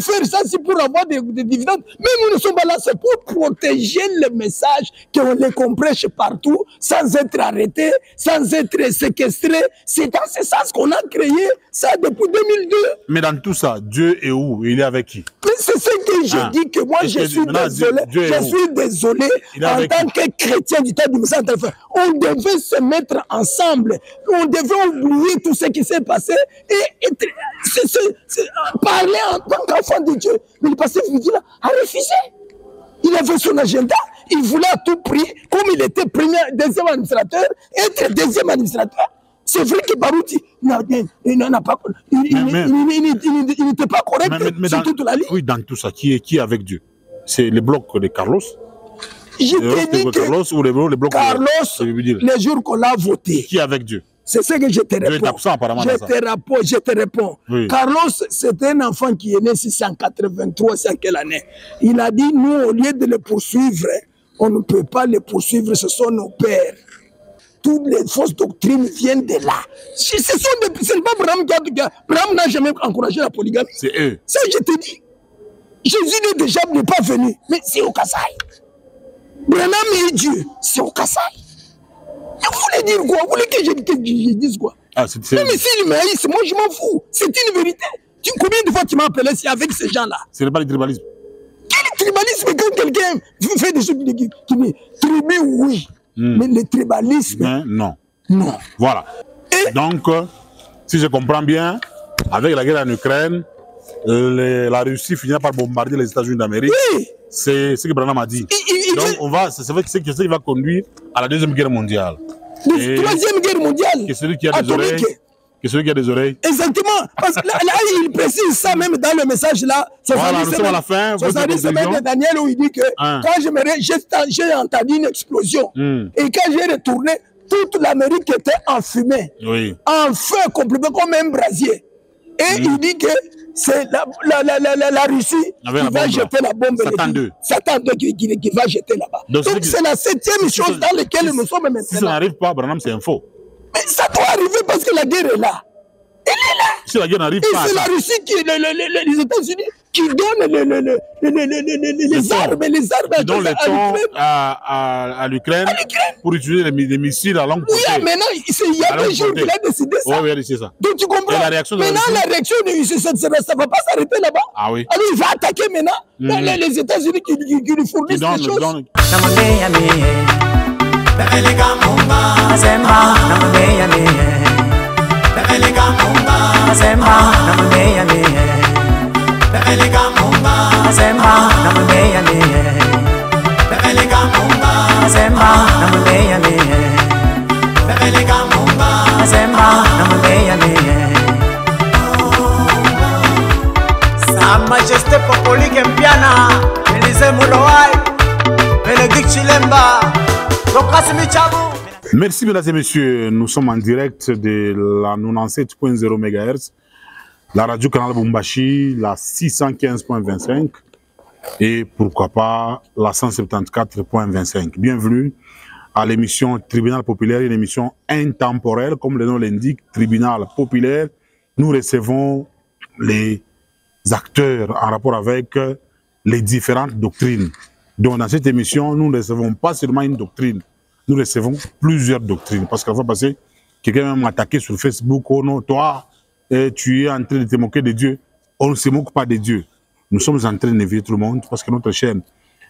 voulez faire ça, c'est pour avoir des dividendes. Mais nous ne sommes pas là, c'est pour protéger le message qu'on les comprèche partout, sans être arrêté, sans être séquestré. C'est dans ce sens qu'on a créé ça depuis 2002. Mais dans tout ça, Dieu est où? Il est avec qui? Mais c'est ce que je dis, que moi je suis désolé. Je suis désolé en tant que chrétien du temps du message. On devait se mettre ensemble. On devait oublier tout ce qui s'est passé et parler en tant qu'enfant de Dieu. Mais le pasteur Fidila a refusé. Il avait son agenda. Il voulait à tout prix, comme il était deuxième administrateur, être deuxième administrateur. C'est vrai que Barouti n'était pas correct sur toute la ligne. Oui, dans tout ça, qui est avec Dieu? C'est le bloc de Carlos? Je t'ai dit que Carlos ou le bloc Carlos, les jours qu'on l'a voté. Qui est avec Dieu? C'est ce que je te réponds. Dieu est absent, apparemment. Je te réponds. Oui. Carlos, c'était un enfant qui est né en 1983, c'est en quelle année? Il a dit, nous, au lieu de le poursuivre, on ne peut pas le poursuivre, ce sont nos pères. Toutes les fausses doctrines viennent de là. Ce n'est pas Abraham qui a... Abraham n'a jamais encouragé la polygamie. C'est eux. Ça, je te dis. Jésus déjà n'est pas venu, mais c'est au Kassai. Branham est Dieu, c'est au Kassai. Vous voulez dire quoi? Vous voulez que je dise quoi? Mais s'il me haïssent, moi je m'en fous. C'est une vérité. Combien de fois tu m'as appelé avec ces gens-là? Ce n'est pas le tribalisme. Quel tribalisme? Quand quelqu'un fait des choses qui me tribu, oui. Mais le tribalisme... Non. Non. Voilà. Donc, si je comprends bien, avec la guerre en Ukraine, la Russie finira par bombarder les États-Unis d'Amérique. Oui. C'est ce que Branham a dit. Donc, c'est vrai que c'est ce qui va conduire à la Deuxième Guerre mondiale. La Troisième Guerre mondiale. Que celui qui a des oreilles. Que celui qui a des oreiles. Exactement. Parce que là, il précise ça même dans le message là. Voilà, nous sommes à la fin. 70 semaines de Daniel où il dit que quand j'ai entendu une explosion et quand j'ai retourné, toute l'Amérique était en fumée. Oui. En feu complètement comme un brasier. Et il dit que c'est la Russie qui va jeter la bombe. Satan 2 qui va jeter là-bas. Donc c'est la 7e chose dans laquelle nous sommes maintenant. Si ça n'arrive pas, Branham, c'est un faux. Mais ça doit arriver parce que la guerre est là. Elle est là. Si la guerre n'arrive pas. Et c'est la Russie les États-Unis qui donnent les armes. Qui donnent les temps à l'Ukraine pour utiliser les missiles à longue portée. Oui, maintenant, il y a des jours qu'il a décidé ça. Oui, c'est ça. Donc tu comprends. Maintenant, la réaction, ça ne va pas s'arrêter là-bas. Ah oui. Alors il va attaquer maintenant les États-Unis qui lui fournissent des choses. Sa Majesté Popoli Kempiana, Élysée Mouloaï, Bénédicte Chilemba, Dokasimi Chabou. Merci mesdames et messieurs, nous sommes en direct de la 97.0 MHz, la radio Canal Bumbashi, la 615.25 et pourquoi pas la 174.25. Bienvenue à l'émission Tribunal Populaire, une émission intemporelle, comme le nom l'indique, Tribunal Populaire. Nous recevons les acteurs en rapport avec les différentes doctrines. Donc dans cette émission, nous ne recevons pas seulement une doctrine, nous recevons plusieurs doctrines. Parce qu'à la fois passée, quelqu'un m'a attaqué sur Facebook, oh non, toi, tu es en train de te moquer de Dieu. On ne se moque pas de Dieu. Nous sommes en train d'éveiller tout le monde parce que notre chaîne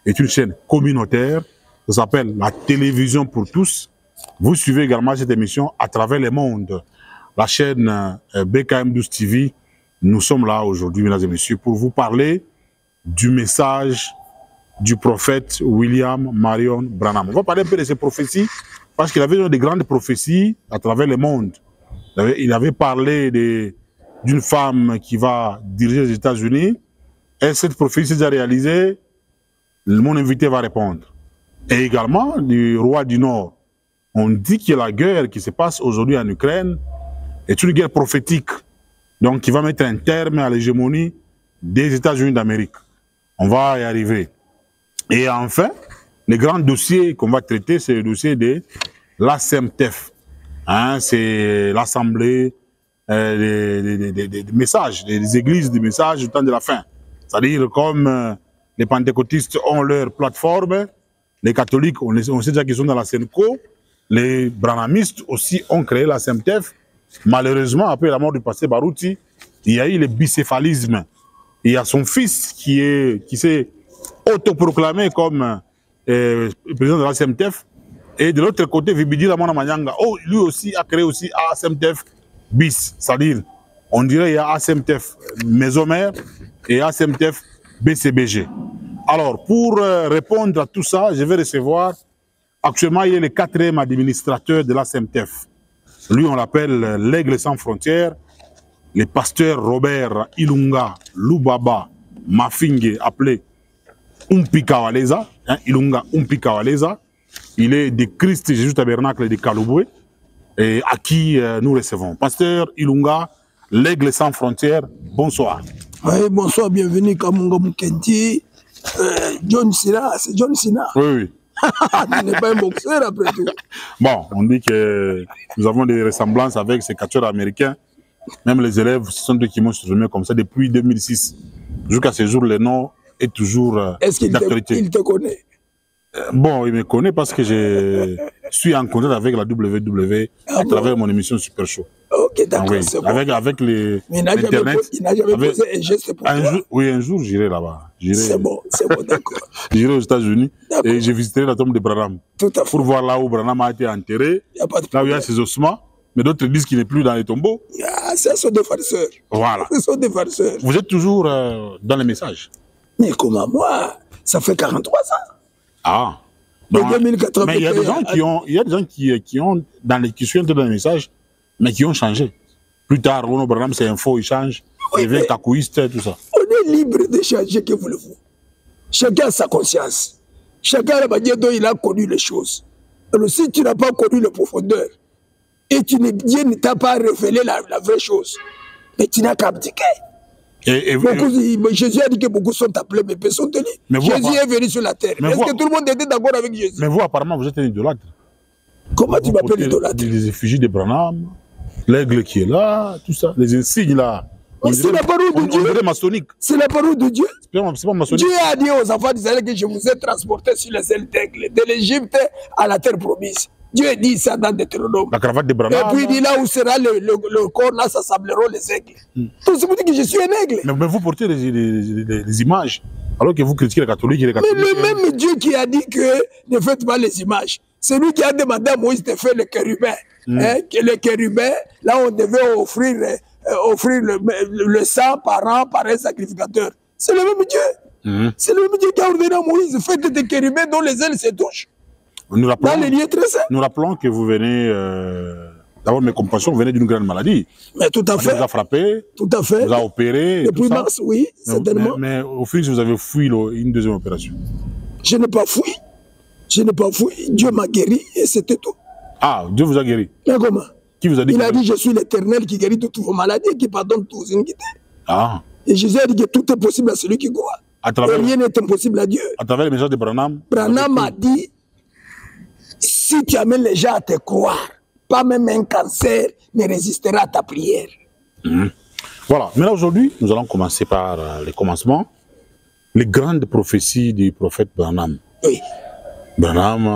est une chaîne communautaire. Ça s'appelle la télévision pour tous. Vous suivez également cette émission à travers le monde. La chaîne BKM12 TV. Nous sommes là aujourd'hui, mesdames et messieurs, pour vous parler du message du prophète William Marion Branham. On va parler un peu de ces prophéties parce qu'il avait des grandes prophéties à travers le monde. Il avait parlé d'une femme qui va diriger les États-Unis. Et cette prophétie s'est déjà réalisée. Mon invité va répondre. Et également du roi du Nord. On dit que la guerre qui se passe aujourd'hui en Ukraine est une guerre prophétique. Donc qui va mettre un terme à l'hégémonie des États-Unis d'Amérique. On va y arriver. Et enfin, le grand dossier qu'on va traiter, c'est le dossier de l'ASEMTEF. Hein, c'est l'Assemblée des messages, des églises des messages du temps de la fin. C'est-à-dire comme les pentecôtistes ont leur plateforme, les catholiques, on sait déjà qu'ils sont dans la Senco, les branhamistes aussi ont créé la SEMTEF. Malheureusement, après la mort du pasteur Barouti, il y a eu le bicéphalisme. Il y a son fils qui s'est autoproclamé comme président de la SEMTEF. Et de l'autre côté, Vibidi Lamana Manyanga, lui aussi a créé aussi ASMTF bis. C'est-à-dire, on dirait qu'il y a ASMTF Maison-Mère et ASMTF BCBG. Alors, pour répondre à tout ça, je vais recevoir, actuellement, il est le 4e administrateur de l'ASMTF. Lui, on l'appelle l'Aigle sans frontières, le pasteur Robert Ilunga Lubaba Mafingue, appelé Umpikawaleza, Ilunga Umpikawaleza. Il est de Christ Jésus Tabernacle de Kalouboué, et à qui nous recevons. Pasteur Ilunga, l'Aigle sans frontières, bonsoir. Oui, bonsoir, bienvenue Kamunga Mukendi. John Cena, c'est John Cena. Oui, oui. Tu n'es pas un boxeur après tout. Bon, on dit que nous avons des ressemblances avec ces catcheurs américains. Même les élèves, ce sont eux qui m'ont surnommé comme ça depuis 2006. Jusqu'à ce jour, le nom est toujours d'actualité. Est-ce qu'il te connaît? Bon, il me connaît parce que je suis en contact avec la WWE à travers mon émission Super Show. Ok, d'accord, oui. c'est bon. Avec les Internet. Il n'a jamais posé un geste pour toi. Oui, un jour, j'irai là-bas. C'est bon, d'accord. J'irai aux États-Unis et je visiterai la tombe de Branham. Tout à fait. Pour voir là où Branham a été enterré, là où il y a ses ossements. Mais d'autres disent qu'il n'est plus dans les tombeaux. Ah, ce sont des farceurs. Voilà. Ce sont des farceurs. Vous êtes toujours dans les messages. Mais comment moi? Ça fait 43 ans. Ah. Donc, 2080, mais il y a des gens qui ont qui sont dans les messages, mais qui ont changé. Plus tard, Renaud Branham, c'est un faux, il change. Oui, il devient cacouiste, tout ça. On est libre de changer, que voulez-vous? Chacun a sa conscience. Chacun a la manière dont il a connu les choses. Alors, si tu n'as pas connu les profondeurs, et Dieu ne t'a pas révélé la vraie chose, mais tu n'as qu'à abdiquer. Jésus a dit que beaucoup sont appelés, mais personne ne te lit. Jésus est venu sur la terre. Est-ce que tout le monde était d'accord avec Jésus? Mais vous, apparemment, vous êtes un idolâtre. Comment tu m'appelles idolâtre? Les effigies de Branham, l'aigle qui est là, tout ça, les insignes là. C'est la parole de Dieu. On dirait maçonnique. C'est la parole de Dieu. C'est pas maçonnique. Dieu a dit aux enfants d'Israël que je vous ai transportés sur les ailes d'aigle, de l'Égypte à la terre promise. Dieu dit ça dans Deutéronome. La cravate de Branham. Et puis il dit là où sera le corps, là s'assembleront les aigles. Tout ce qui dit que je suis un aigle. Mais vous portez les images, alors que vous critiquez les catholiques et les catholiques. Mais le même Dieu qui a dit que ne faites pas les images, c'est lui qui a demandé à Moïse de faire le chérubin. Que le chérubin, là on devait offrir le sang par an par un sacrificateur. C'est le même Dieu. C'est le même Dieu qui a ordonné à Moïse, faites des chérubins dont les ailes se touchent. Nous dans les lieux très saints. Nous rappelons que vous venez, d'abord mes compassions, vous venez d'une grande maladie. Mais tout à fait. Vous a frappé. Tout à fait. Vous a opéré. Depuis mars, oui, certainement. Mais au fil, vous avez fui une deuxième opération. Je n'ai pas fui. Je n'ai pas fui. Dieu m'a guéri et c'était tout. Ah, Dieu vous a guéri. Mais comment? Qui vous a dit? Il a dit, je suis l'Éternel qui guérit toutes vos maladies et qui pardonne toutes vos iniquités. Ah. Et Jésus a dit que tout est possible à celui qui croit. Et rien n'est impossible à Dieu. À travers le message de Branham. Branham a dit, si tu amènes les gens à te croire, pas même un cancer ne résistera à ta prière. Voilà. Mais là, aujourd'hui, nous allons commencer par les commencements. Les grandes prophéties du prophète Branham. Oui. Branham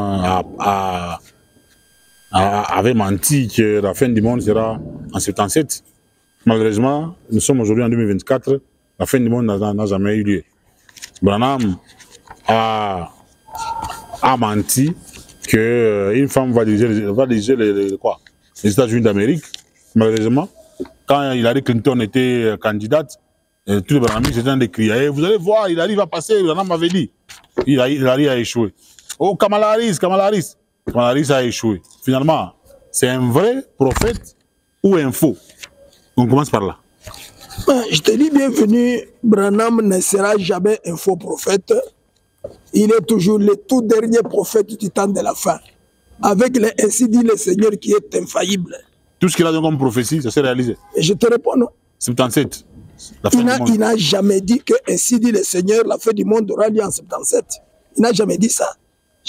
avait menti que la fin du monde sera en 77. Malheureusement, nous sommes aujourd'hui en 2024. La fin du monde n'a jamais eu lieu. Branham a menti qu'une femme va diriger les États-Unis d'Amérique. Malheureusement, quand Hillary Clinton était candidate, tous les Branhamistes étaient en crier. Vous allez voir, Hillary va passer. Branham avait dit. Hillary a échoué. Oh, Kamala Harris a échoué. Finalement, c'est un vrai prophète ou un faux? On commence par là. Je te dis bienvenue. Branham ne sera jamais un faux prophète. Il est toujours le tout dernier prophète du temps de la fin. Avec le ainsi dit le Seigneur qui est infaillible. Tout ce qu'il a dit comme prophétie, ça s'est réalisé. Et je te réponds non. 77. Il n'a jamais dit que ainsi dit le Seigneur, la fin du monde aura lieu en 77. Il n'a jamais dit ça.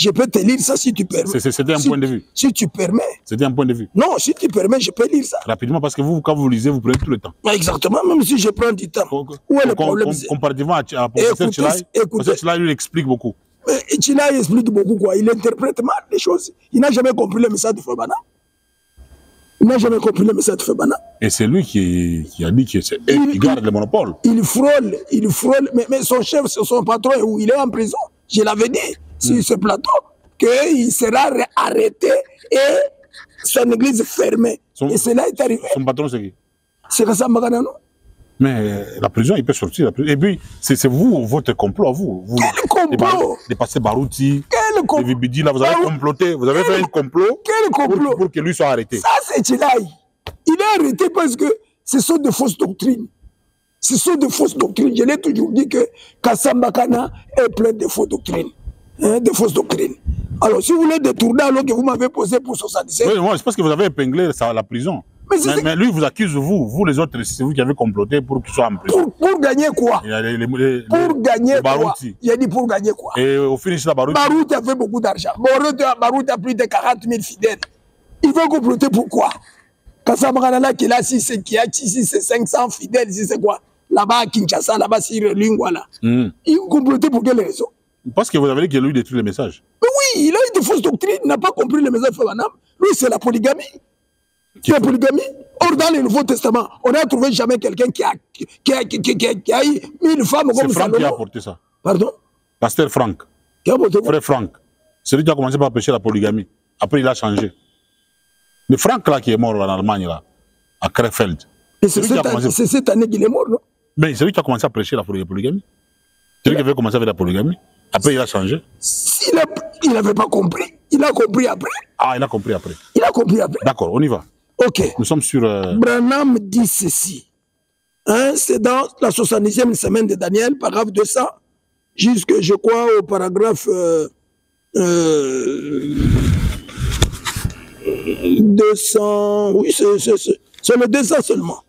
Je peux te lire ça si tu permets. C'était un point de vue. Si tu permets. C'était un point de vue. Non, si tu permets, je peux lire ça. Rapidement, parce que vous, quand vous lisez, vous prenez tout le temps. Exactement, même si je prends du temps. Où est le problème? Comparativement à professeur Tchilaï, professeur Tchilaï lui explique beaucoup. Mais Tchilaï explique beaucoup quoi. Il interprète mal les choses. Il n'a jamais compris le message de Fabana. Il n'a jamais compris le message de Fabana. Et c'est lui qui a dit qu'il garde le monopole. Il frôle. Mais son chef, son patron, où il est en prison. Je l'avais dit sur ce plateau qu'il sera arrêté et son église fermée. Et cela est arrivé. Son patron, c'est qui? C'est Kassan Bakana, non? Mais la prison, il peut sortir. Et puis, c'est vous, votre complot, vous. Quel complot? Les passés Barouti, Quel complot? les Vibidi, là, vous avez comploté, vous avez fait un complot. Quel complot? Pour que lui soit arrêté. Ça, c'est Tchilaï. Il est arrêté parce que ce sont de fausses doctrines. Ce sont de fausses doctrines. Je l'ai toujours dit que Kassan Bakana est plein de fausses doctrines. De fausses doctrines. Alors, si vous voulez détourner alors que vous m'avez posé pour 77... Oui, moi, c'est parce que vous avez épinglé la prison. Mais lui, vous accuse, vous les autres, c'est vous qui avez comploté pour qu'il soit en prison. Pour gagner quoi? Pour gagner quoi? Il a dit pour gagner quoi? Et au finish, la Barouti... Barouti a fait beaucoup d'argent. Barouti a plus de 40 000 fidèles. Il veut comploter pourquoi? Kassan Bakana qui a 500 fidèles, ici c'est quoi? Là-bas à Kinshasa, là-bas sur Lingwala. Il complotait pour quelle raison? Parce que vous avez dit qu'il a eu détruit les messages. Mais oui, il a eu de fausses doctrines, il n'a pas compris le message de Fabanam. Lui, c'est la polygamie. La polygamie. Or, dans le Nouveau Testament, on n'a trouvé jamais quelqu'un qui a eu 1000 femmes comme ça. C'est Franck qui a apporté ça. Pardon? Pasteur Franck. Qui a apporté quoi? Frère Franck. C'est lui qui a commencé par prêcher la polygamie. Après, il a changé. Le Franck, là, qui est mort en Allemagne, là, à Krefeld. Et c'est cette année qu'il est mort, non? Mais c'est lui qui a commencé à prêcher la polygamie. C'est lui qui avait commencé avec la polygamie. Après, il a changé. Il n'avait pas compris. Il a compris après. Ah, il a compris après. Il a compris après. D'accord, on y va. Ok. Nous sommes sur... Branham dit ceci. Hein, c'est dans la 70e semaine de Daniel, paragraphe 200, jusque, je crois, au paragraphe 200... Oui, c'est le 200 seulement.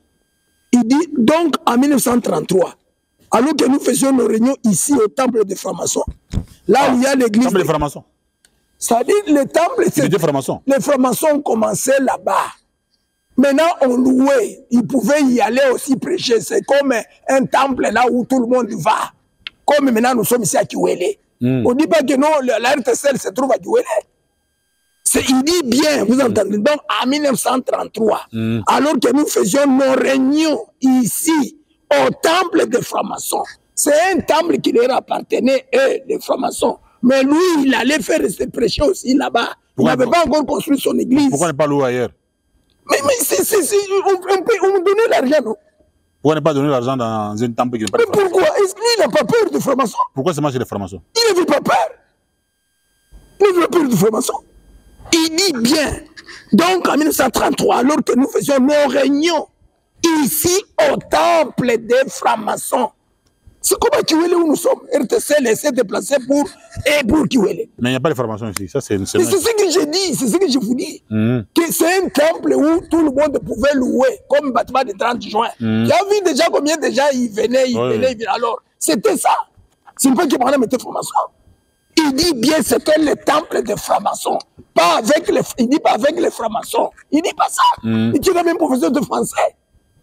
Il dit, donc, en 1933, alors que nous faisions nos réunions ici au temple de francs-maçons, là où il y a l'église... Temple de francs-maçons. C'est-à-dire, le temple... C'était francs-maçons. Les francs-maçons commençaient là-bas. Maintenant, on louait. Ils pouvaient y aller aussi prêcher. C'est comme un temple là où tout le monde va. Comme maintenant, nous sommes ici à Kiwele. On ne dit pas que non, la RTCL se trouve à Kiwele. Il dit bien, vous entendez. Donc, en 1933, alors que nous faisions nos réunions ici, au temple des francs-maçons, c'est un temple qui leur appartenait, eux, les francs-maçons. Mais lui, il allait faire ses prêcher aussi là-bas. Il n'avait pas encore construit son église. Pourquoi ne pas louer ailleurs? Mais on me donnait l'argent, non? Pourquoi ne pas donner l'argent dans un temple qui n'est pas... Mais pourquoi? Est-ce qu'il n'a pas peur de francs-maçons? Pourquoi c'est moi chez les francs-maçons? Il n'avait pas peur. Il n'avait pas peur de francs-maçons. Il dit bien. Donc, en 1933, alors que nous faisions nos réunions ici au temple des francs-maçons, c'est comme à Kiwele où nous sommes. RTC laissé déplacer pour Kiwele. Mais il n'y a pas de francs-maçons ici. Ça, c'est ce que j'ai dit, c'est ce que je vous dis. Que c'est un temple où tout le monde pouvait louer, comme bâtiment de 30 juin. Tu as vu déjà combien déjà ils venaient. Alors, c'était ça. C'est pas que Branham était franc-maçon. Il dit bien c'était le temple des francs-maçons. Il dit pas avec les francs-maçons. Il dit pas ça. Il dit même professeur de français.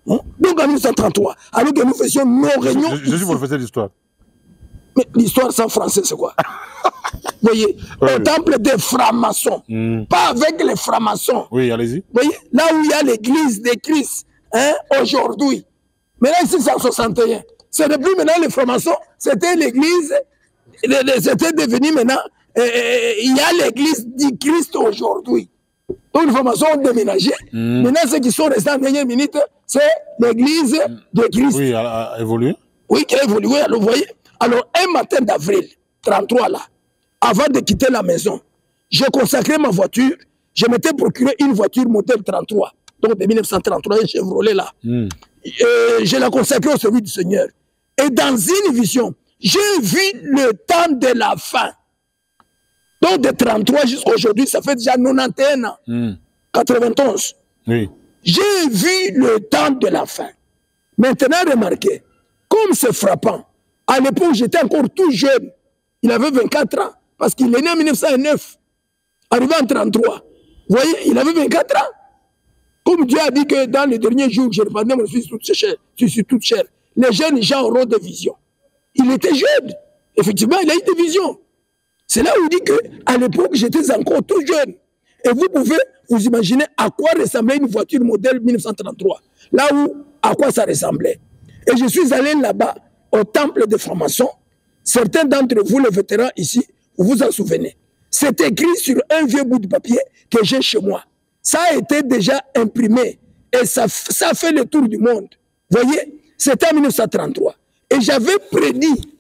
Donc en 1933, alors que nous faisions nos réunions... Je suis professeur d'histoire. Mais l'histoire sans français, c'est quoi? Vous voyez, au temple des francs-maçons, pas avec les francs-maçons. Oui, allez-y. Vous voyez, là où il y a l'église de Christ, aujourd'hui. Maintenant, ici, c'est en 61. C'est depuis maintenant les francs-maçons, c'était l'église, c'était devenu maintenant, il y a l'église du Christ aujourd'hui. Donc les francs-maçons ont déménagé. Maintenant, ceux qui sont restés en dernière minute, c'est l'église de Christ. Oui, elle a évolué. Oui, qui a évolué. Alors, vous voyez. Alors, un matin d'avril, 33 là, avant de quitter la maison, j'ai consacré ma voiture. Je m'étais procuré une voiture modèle 33, donc de 1933, un Chevrolet là. Je l'ai consacré au service du Seigneur. Et dans une vision, j'ai vu le temps de la fin. Donc de 33 jusqu'à aujourd'hui, ça fait déjà 91 ans. 91. Oui. J'ai vu le temps de la fin. Maintenant, remarquez, comme c'est frappant, à l'époque, j'étais encore tout jeune. Il avait 24 ans. parce qu'il est né en 1909, arrivé en 1933. Vous voyez, il avait 24 ans. Comme Dieu a dit que dans les derniers jours, je répandais mon fils toute chair. Les jeunes gens auront des visions. Il était jeune. Effectivement, il a eu des visions. C'est là où il dit qu'à l'époque, j'étais encore tout jeune. Et vous pouvez vous imaginer à quoi ressemblait une voiture modèle 1933. Là où, à quoi ça ressemblait. Et je suis allé là-bas, au temple de francs-maçons. Certains d'entre vous, les vétérans ici, vous vous en souvenez. C'est écrit sur un vieux bout de papier que j'ai chez moi. Ça a été déjà imprimé. Et ça a fait le tour du monde. Vous voyez, c'était en 1933. Et j'avais prédit,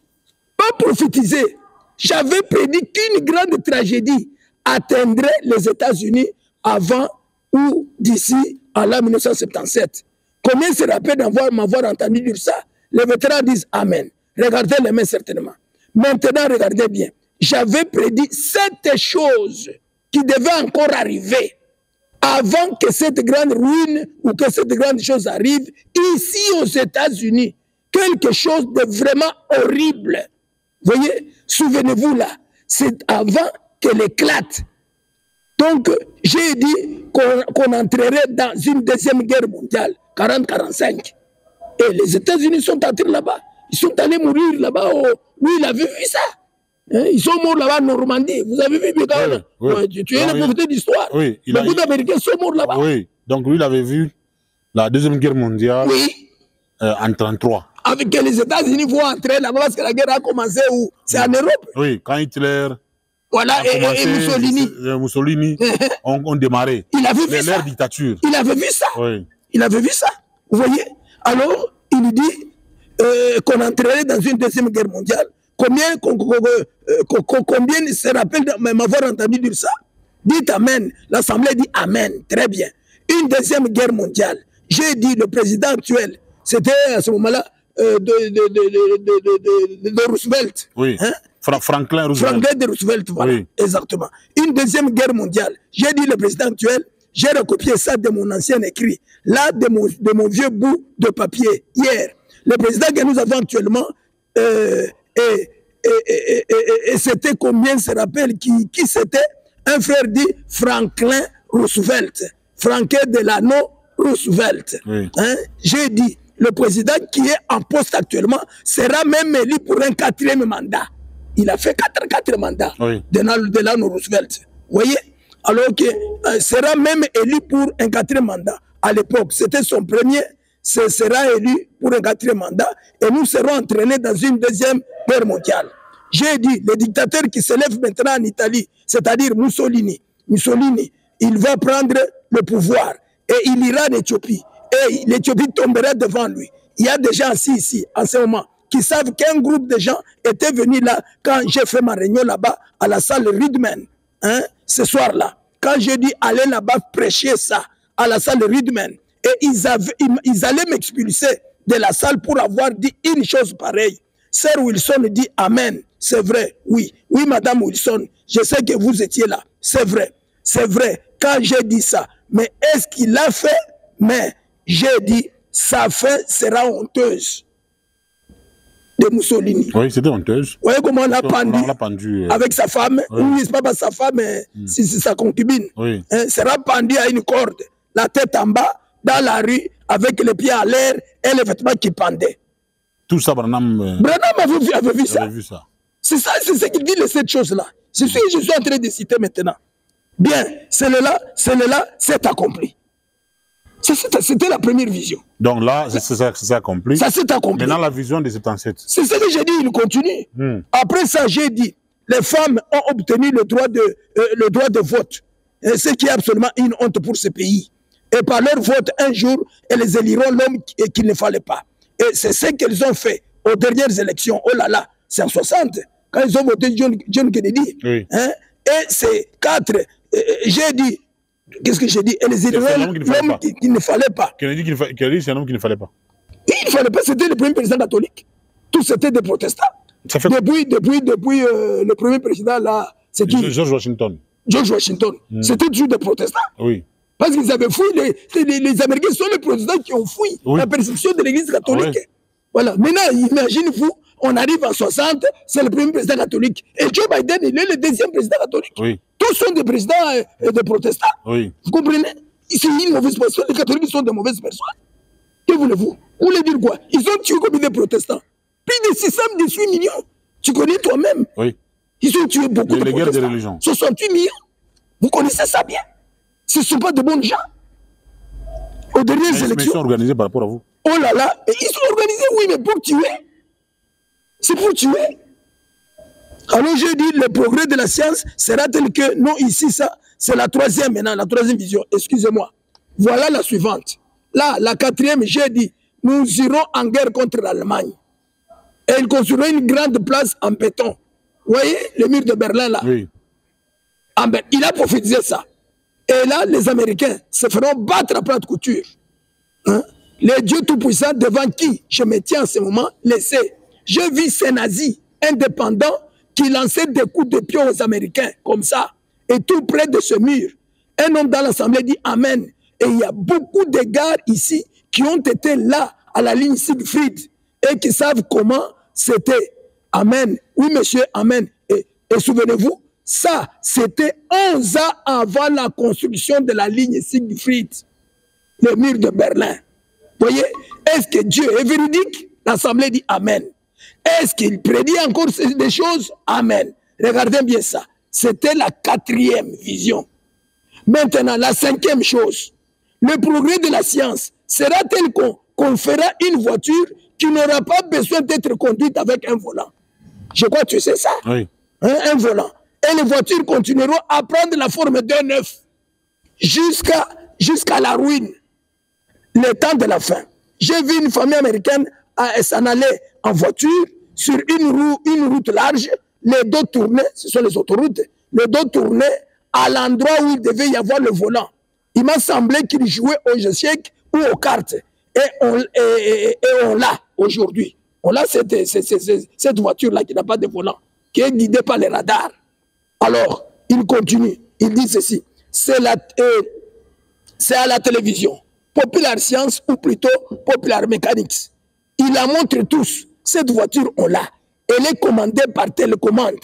pas prophétisé, j'avais prédit qu'une grande tragédie atteindrait les États-Unis avant ou d'ici à l'an 1977. Combien se rappellent m'avoir entendu dire ça? Les vétérans disent Amen. Regardez les mains certainement. Maintenant, regardez bien. J'avais prédit 7 choses qui devaient encore arriver avant que cette grande ruine ou que cette grande chose arrive ici aux États-Unis. Quelque chose de vraiment horrible. Vous voyez, souvenez-vous là, c'est avant qu'elle éclate. Donc, j'ai dit qu'on entrerait dans une deuxième guerre mondiale, 40-45. Et les États-Unis sont entrés là-bas. Ils sont allés mourir là-bas. Lui, il avait vu ça. Hein? Ils sont morts là-bas en Normandie. Vous avez vu, tu es le professeur d'histoire. Oui, beaucoup d'Américains sont morts là-bas. Oui, donc lui, il avait vu la deuxième guerre mondiale en 1933. Avec que les États-Unis vont entrer là-bas parce que la guerre a commencé où? C'est en Europe. Oui, quand Hitler... Voilà, et Mussolini. Mussolini ont démarré. Il avait vu ça. Leur dictature. Il avait vu ça. Oui. Il avait vu ça. Vous voyez? Alors, il dit qu'on entrerait dans une deuxième guerre mondiale. Combien se rappelle m'avoir entendu dire ça? Dites Amen. L'Assemblée dit Amen. Très bien. Une deuxième guerre mondiale. J'ai dit, le président actuel, c'était à ce moment-là de Roosevelt. Oui. Hein? Franklin Roosevelt. Franklin de Roosevelt, voilà. Oui. Exactement. Une deuxième guerre mondiale. J'ai dit le président actuel, j'ai recopié ça de mon ancien écrit, là de mon vieux bout de papier, hier. Le président que nous avons actuellement, et c'était combien se rappelle qui c'était? Un frère dit Franklin Roosevelt. Franklin Delano Roosevelt. Oui. Hein? J'ai dit, le président qui est en poste actuellement sera même élu pour un 4e mandat. Il a fait 4 mandats de Delano Roosevelt. Vous voyez? Alors que sera même élu pour un 4e mandat. À l'époque, c'était son premier, ce sera élu pour un 4e mandat et nous serons entraînés dans une deuxième guerre mondiale. J'ai dit, le dictateur qui se lève maintenant en Italie, c'est-à-dire Mussolini, il va prendre le pouvoir et il ira en Éthiopie. Et l'Éthiopie tombera devant lui. Il y a des gens assis ici, en ce moment, qui savent qu'un groupe de gens était venu là, quand j'ai fait ma réunion là-bas, à la salle Rudman, hein, ce soir-là. Quand j'ai dit aller là-bas prêcher ça, à la salle Rudman, et ils allaient m'expulser de la salle pour avoir dit une chose pareille. Sœur Wilson dit Amen. C'est vrai, oui. Oui, Madame Wilson, je sais que vous étiez là. C'est vrai. C'est vrai. Quand j'ai dit ça, mais est-ce qu'il l'a fait? Mais j'ai dit, sa fin sera honteuse. De Mussolini. Oui, c'était honteuse. Vous voyez comment on l'a pendu, avec sa femme? Oui, oui c'est pas sa femme, mais c'est sa concubine. Oui. Hein, sera pendu à une corde, la tête en bas, dans la rue, avec les pieds à l'air et les vêtements qui pendaient. Tout ça, Branham avait vu ça. C'est ça, c'est ce qu'il dit, les 7 choses-là. C'est ce que je suis en train de citer maintenant. Bien, celle-là, c'est accompli. C'était la première vision. Donc là, c'est accompli. Ça s'est accompli. Maintenant, la vision de 77. C'est ce que j'ai dit, il continue. Après ça, j'ai dit, les femmes ont obtenu le droit de vote. Ce qui est absolument une honte pour ce pays. Et par leur vote, un jour, elles éliront l'homme qu'il ne fallait pas. Et c'est ce qu'elles ont fait aux dernières élections. Oh là là, c'est en 60, quand ils ont voté John Kennedy. Oui. Hein? Et c'est 4. J'ai dit, qu'est-ce que j'ai dit? Elles éliront l'homme qu'il ne fallait pas. Kennedy, c'est un homme qu'il ne fallait pas. Il ne fallait pas, c'était le premier président catholique. Tous c'était des protestants. Ça fait... Depuis le premier président là, c'est qui? George Washington. George Washington. C'était toujours des protestants. Oui. Parce qu'ils avaient fui, les Américains sont les protestants qui ont fui la persécution de l'église catholique. Oui. Voilà. Maintenant, imaginez-vous, on arrive en 60, c'est le premier président catholique. Et Joe Biden, il est le deuxième président catholique. Oui. Tous sont des présidents et des protestants. Oui. Vous comprenez? C'est une mauvaise personne. Les catholiques sont de mauvaises personnes. Que voulez-vous? Vous voulez dire quoi? Ils ont tué combien de protestants? Plus de 618 millions. Tu connais toi-même. Oui. Ils ont tué beaucoup de protestants. Guerres de religion. 68 millions. Vous connaissez ça bien. Ce ne sont pas de bons gens. Aux dernières élections. Ils sont organisés par rapport à vous. Oh là là. Et ils sont organisés, oui, mais pour tuer. C'est pour tuer. Alors j'ai dit, le progrès de la science sera tel que, non, ici, ça, c'est la troisième maintenant, la troisième vision. Excusez-moi. Voilà la suivante. Là, la quatrième, j'ai dit, nous irons en guerre contre l'Allemagne. Et ils construiront une grande place en béton. Vous voyez, le mur de Berlin, là. Oui. Il a prophétisé ça. Et là, les Américains se feront battre à plate couture. Hein? Les dieux tout-puissants devant qui je me tiens en ce moment, laissez. Je vis ces nazis indépendants qui lançaient des coups de pied aux Américains, comme ça, et tout près de ce mur. Un homme dans l'Assemblée dit Amen. Et il y a beaucoup de gars ici qui ont été là, à la ligne Siegfried, et qui savent comment c'était. Amen. Oui, monsieur, Amen. Et souvenez-vous, ça, c'était 11 ans avant la construction de la ligne Siegfried, le mur de Berlin. Vous voyez, est-ce que Dieu est véridique? L'Assemblée dit Amen. Est-ce qu'il prédit encore des choses? Amen. Regardez bien ça. C'était la quatrième vision. Maintenant, la cinquième chose. Le progrès de la science sera tel qu'on fera une voiture qui n'aura pas besoin d'être conduite avec un volant. Je crois que tu sais ça. Oui. Hein, un volant. Et les voitures continueront à prendre la forme d'un œuf jusqu'à la ruine. Le temps de la fin. J'ai vu une famille américaine s'en aller en voiture sur une route large, les dos tournaient, ce sont les autoroutes, les dos tournaient à l'endroit où il devait y avoir le volant. Il m'a semblé qu'il jouait aux échecs ou aux cartes. Et on l'a aujourd'hui. On a cette voiture-là qui n'a pas de volant, qui est guidée par les radars. Alors, il continue, il dit ceci, c'est à la télévision, Popular Science ou plutôt Popular Mechanics. Ils la montrent tous. Cette voiture, on l'a. Elle est commandée par télécommande,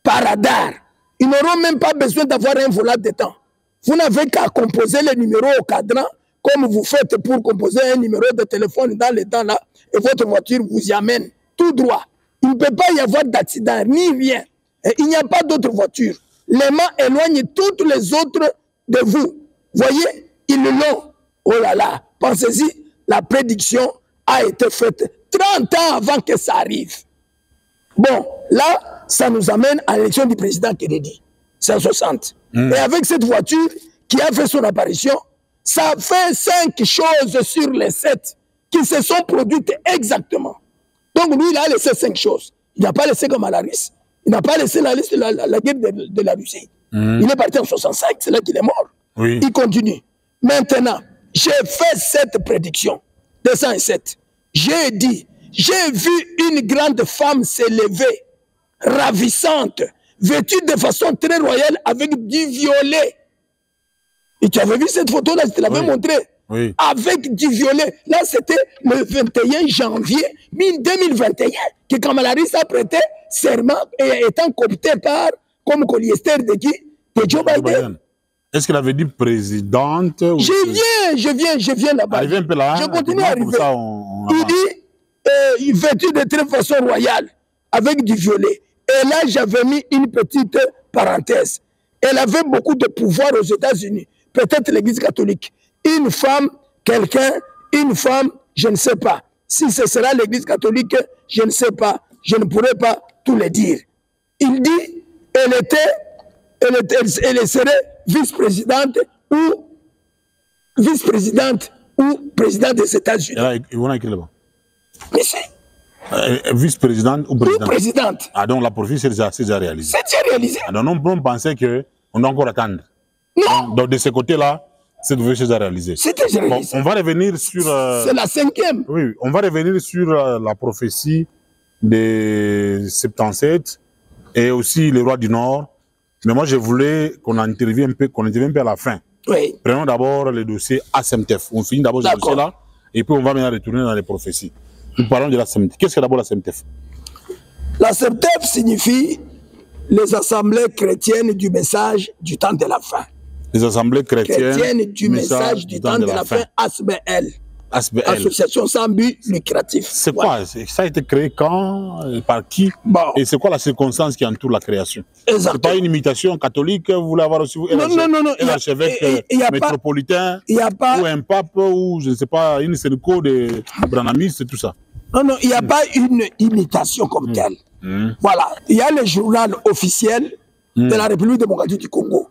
par radar. Ils n'auront même pas besoin d'avoir un volant de temps. Vous n'avez qu'à composer les numéros au cadran, comme vous faites pour composer un numéro de téléphone dans les temps là, et votre voiture vous y amène tout droit. Il ne peut pas y avoir d'accident, ni rien. Et il n'y a pas d'autre voiture. Les mains éloignent toutes les autres de vous. Voyez, ils l'ont. Oh là là, pensez-y, la prédiction a été faite 30 ans avant que ça arrive. Bon, là, ça nous amène à l'élection du président Kennedy, 160. Et avec cette voiture qui a fait son apparition, ça fait 5 choses sur les 7 qui se sont produites exactement. Donc lui, il a laissé 5 choses. Il n'a pas laissé comme Alaris. Il n'a pas laissé la liste de la guerre de la Russie. Il est parti en 65, c'est là qu'il est mort. Oui. Il continue. Maintenant, j'ai fait cette prédiction, 207. J'ai dit, j'ai vu une grande femme s'élever, ravissante, vêtue de façon très royale avec du violet. Et tu avais vu cette photo-là, je te l'avais montré. Oui. Avec du violet. Là, c'était le 21 janvier 2021 que Kamala Harris a prêté serment et étant coopté comme coliester de qui? De Joe Biden. Est-ce qu'elle avait dit présidente? Je viens là-bas. Arrivez un peu là. Je continue à arriver. Ça, il dit, vêtu de très façon royale, avec du violet. Et là, j'avais mis une petite parenthèse. Elle avait beaucoup de pouvoir aux États-Unis. Peut-être l'Église catholique. Une femme, quelqu'un, une femme, je ne sais pas. Si ce sera l'Église catholique, je ne sais pas. Je ne pourrais pas tout le dire. Il dit, elle serait vice-présidente ou présidente des États-Unis. Ils vont écrire là-bas. Mais c'est vice-présidente ou présidente? Ou présidente. Ah, donc la prophétie, c'est déjà réalisé. C'est déjà réalisé. Ah, donc on pensait qu'on doit encore attendre. Non. Donc de ce côté-là, c'est déjà réalisé. C'est déjà réalisé. Bon, on va revenir sur... c'est la 5e. Oui, on va revenir sur la prophétie de 77 et aussi les rois du Nord. Mais moi, je voulais qu'on intervienne un peu à la fin. Oui. Prenons d'abord le dossier ASMTF. On finit d'abord ce dossier-là et puis on va maintenant retourner dans les prophéties. Nous parlons de la SMTF. Qu'est-ce que d'abord la SMTF? La SEPTEF signifie les assemblées chrétiennes du message du temps de la fin. Les assemblées chrétiennes du message du temps de la fin, ASBL. Association sans but lucratif. C'est quoi? Ça a été créé quand? Par qui? Et c'est quoi la circonstance qui entoure la création? C'est pas une imitation catholique? Vous voulez avoir aussi un archevêque métropolitain ou un pape ou je ne sais pas, une sénico de branamistes et tout ça? Non, il n'y a pas une imitation comme telle. Voilà, il y a le journal officiel de la République démocratique du Congo,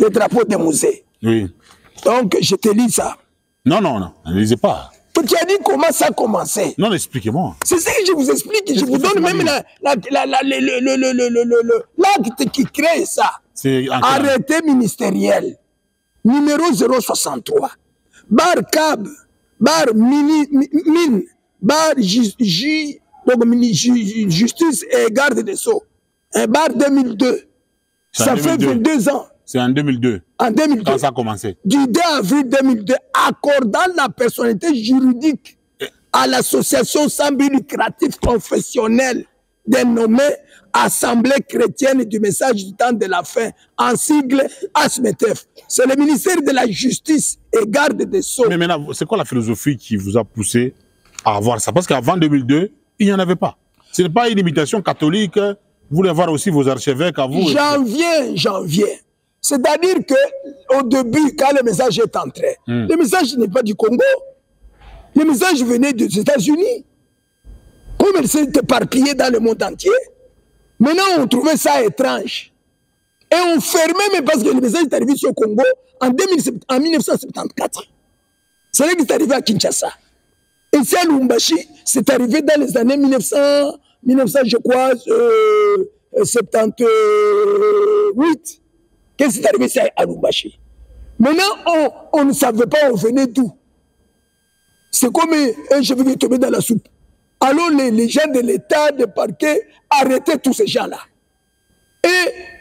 le drapeau des musées. Oui. Donc, je te lis ça. Non, ne lisez pas. Tu as dit comment ça a commencé. Non, expliquez-moi. C'est ce que je vous explique. Je vous donne même l'acte qui crée ça. Arrêté ministériel. Numéro 063. Bar CAB. Bar mine. Bar justice et garde des Sceaux. Un bar 2002. Ça fait 22 ans. C'est en 2002. En 2002. Quand ça a commencé. Du 2 avril 2002, accordant la personnalité juridique à l'association sans but lucratif confessionnelle dénommée Assemblée chrétienne du message du temps de la fin, en sigle ASMETEF. C'est le ministère de la Justice et garde des Sceaux. Mais maintenant, c'est quoi la philosophie qui vous a poussé à avoir ça? Parce qu'avant 2002, il n'y en avait pas. Ce n'est pas une imitation catholique. Vous voulez avoir aussi vos archevêques à vous? Janvier. C'est-à-dire qu'au début, quand le message est entré, le message n'est pas du Congo. Le message venait des États-Unis. Comme il s'est éparpillé dans le monde entier, maintenant on trouvait ça étrange. Et on fermait, mais parce que le message est arrivé sur le Congo en 1974. C'est là qu'il est arrivé à Kinshasa. Et c'est à Lubumbashi, c'est arrivé dans les années 1900 je crois, 78. Qu'est-ce qui est arrivé à Lubumbashi? Maintenant, on ne savait pas où venait d'où. C'est comme un cheveu qui est tombé dans la soupe. Alors les gens de l'État, de parquet, arrêtaient tous ces gens-là. Et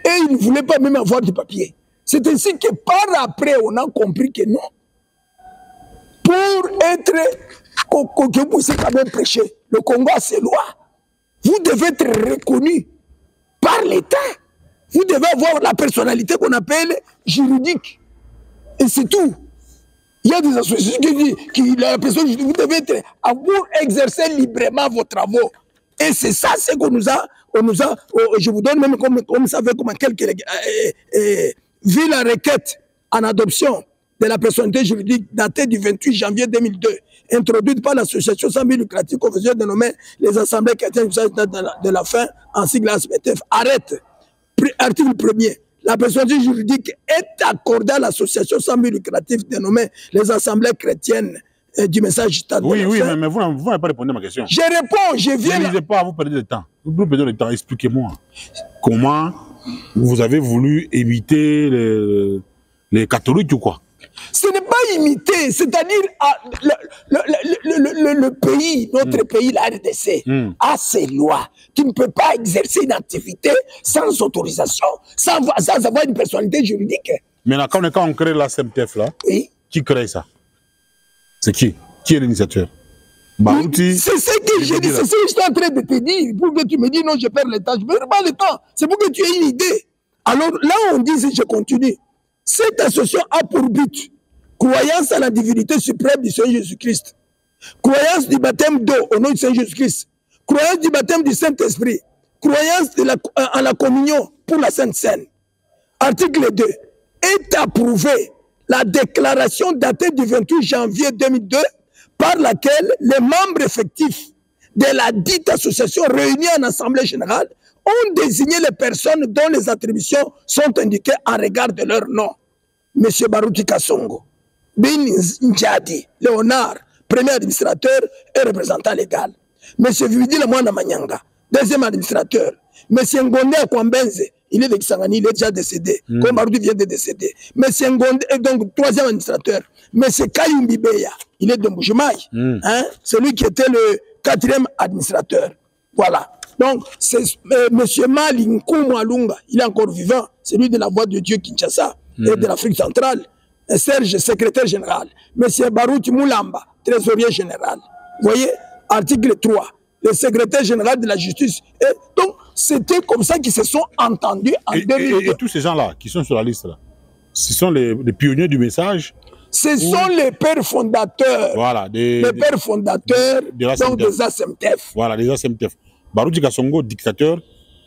ils ne voulaient pas même avoir de papier. C'est ainsi que par après, on a compris que non. Pour être, que vous puissiez quand même prêcher, le Congo a ses lois. Vous devez être reconnu par l'État. Vous devez avoir la personnalité qu'on appelle juridique. Et c'est tout. Il y a des associations qui la personne juridique, vous devez être, pour exercer librement vos travaux. Et c'est ça, c'est qu'on nous a, je vous donne même comme ça fait comme quelques, vu la requête en adoption de la personnalité juridique datée du 28 janvier 2002, introduite par l'association sans but lucratif confessionnelle dénommée les assemblées chrétiennes de la fin, en sigle ASMETEF, arrête. Article 1er. La personnalité juridique est accordée à l'association sans but lucratif dénommée les assemblées chrétiennes du message du temps de la fin. Oui, mais vous n'avez pas répondu à ma question. Je réponds, je viens. Ne lisez pas, vous perdez le temps. Vous perdez le temps. Expliquez-moi comment vous avez voulu éviter les catholiques ou quoi? Ce n'est pas imiter, c'est-à-dire le pays, notre pays, la RDC, a ses lois. Tu ne peux pas exercer une activité sans autorisation, sans avoir une personnalité juridique. Mais là, quand on crée la SEPTEF, là, qui crée ça? C'est qui? Qui est l'initiateur? C'est ce que je dis, c'est ce que je suis en train de te dire. Pour que tu me dis non, je perds le temps. Je ne perds pas le temps. C'est pour que tu aies une idée. Alors là, on dit, si je continue, cette association a pour but croyance à la divinité suprême du Seigneur Jésus-Christ, croyance du baptême d'eau au nom du Seigneur Jésus-Christ, croyance du baptême du Saint-Esprit, croyance en la communion pour la Sainte Seine. Article 2. Est approuvée la déclaration datée du 28 janvier 2002 par laquelle les membres effectifs de la dite association réunis en assemblée générale ont désigné les personnes dont les attributions sont indiquées en regard de leur nom. M. Baruti Kasongo, Bin Njadi, Léonard, premier administrateur et représentant légal. M. Vividi Lemwana Manyanga, deuxième administrateur. M. Ngonde Kwambenze, il est de Kisangani, il est déjà décédé, comme Baruti vient de décéder. M. Ngonde, donc troisième administrateur. M. Kayumbi Beya, il est de Mbujimaï, celui qui était le quatrième administrateur. Voilà. Donc, c'est M. Mali Nkoumoualunga, il est encore vivant, celui de la Voix de Dieu Kinshasa et de l'Afrique centrale. Serge, secrétaire général. M. Baruti Moulamba, trésorier général. Vous voyez, article 3. le secrétaire général de la justice. Et donc, c'était comme ça qu'ils se sont entendus en 2002. Et tous ces gens-là qui sont sur la liste, là, ce sont les pionniers du message. Ce sont les pères fondateurs. Voilà, pères fondateurs donc des ASMTF. Voilà, des ASMTF. Barouti Kassongo, dictateur,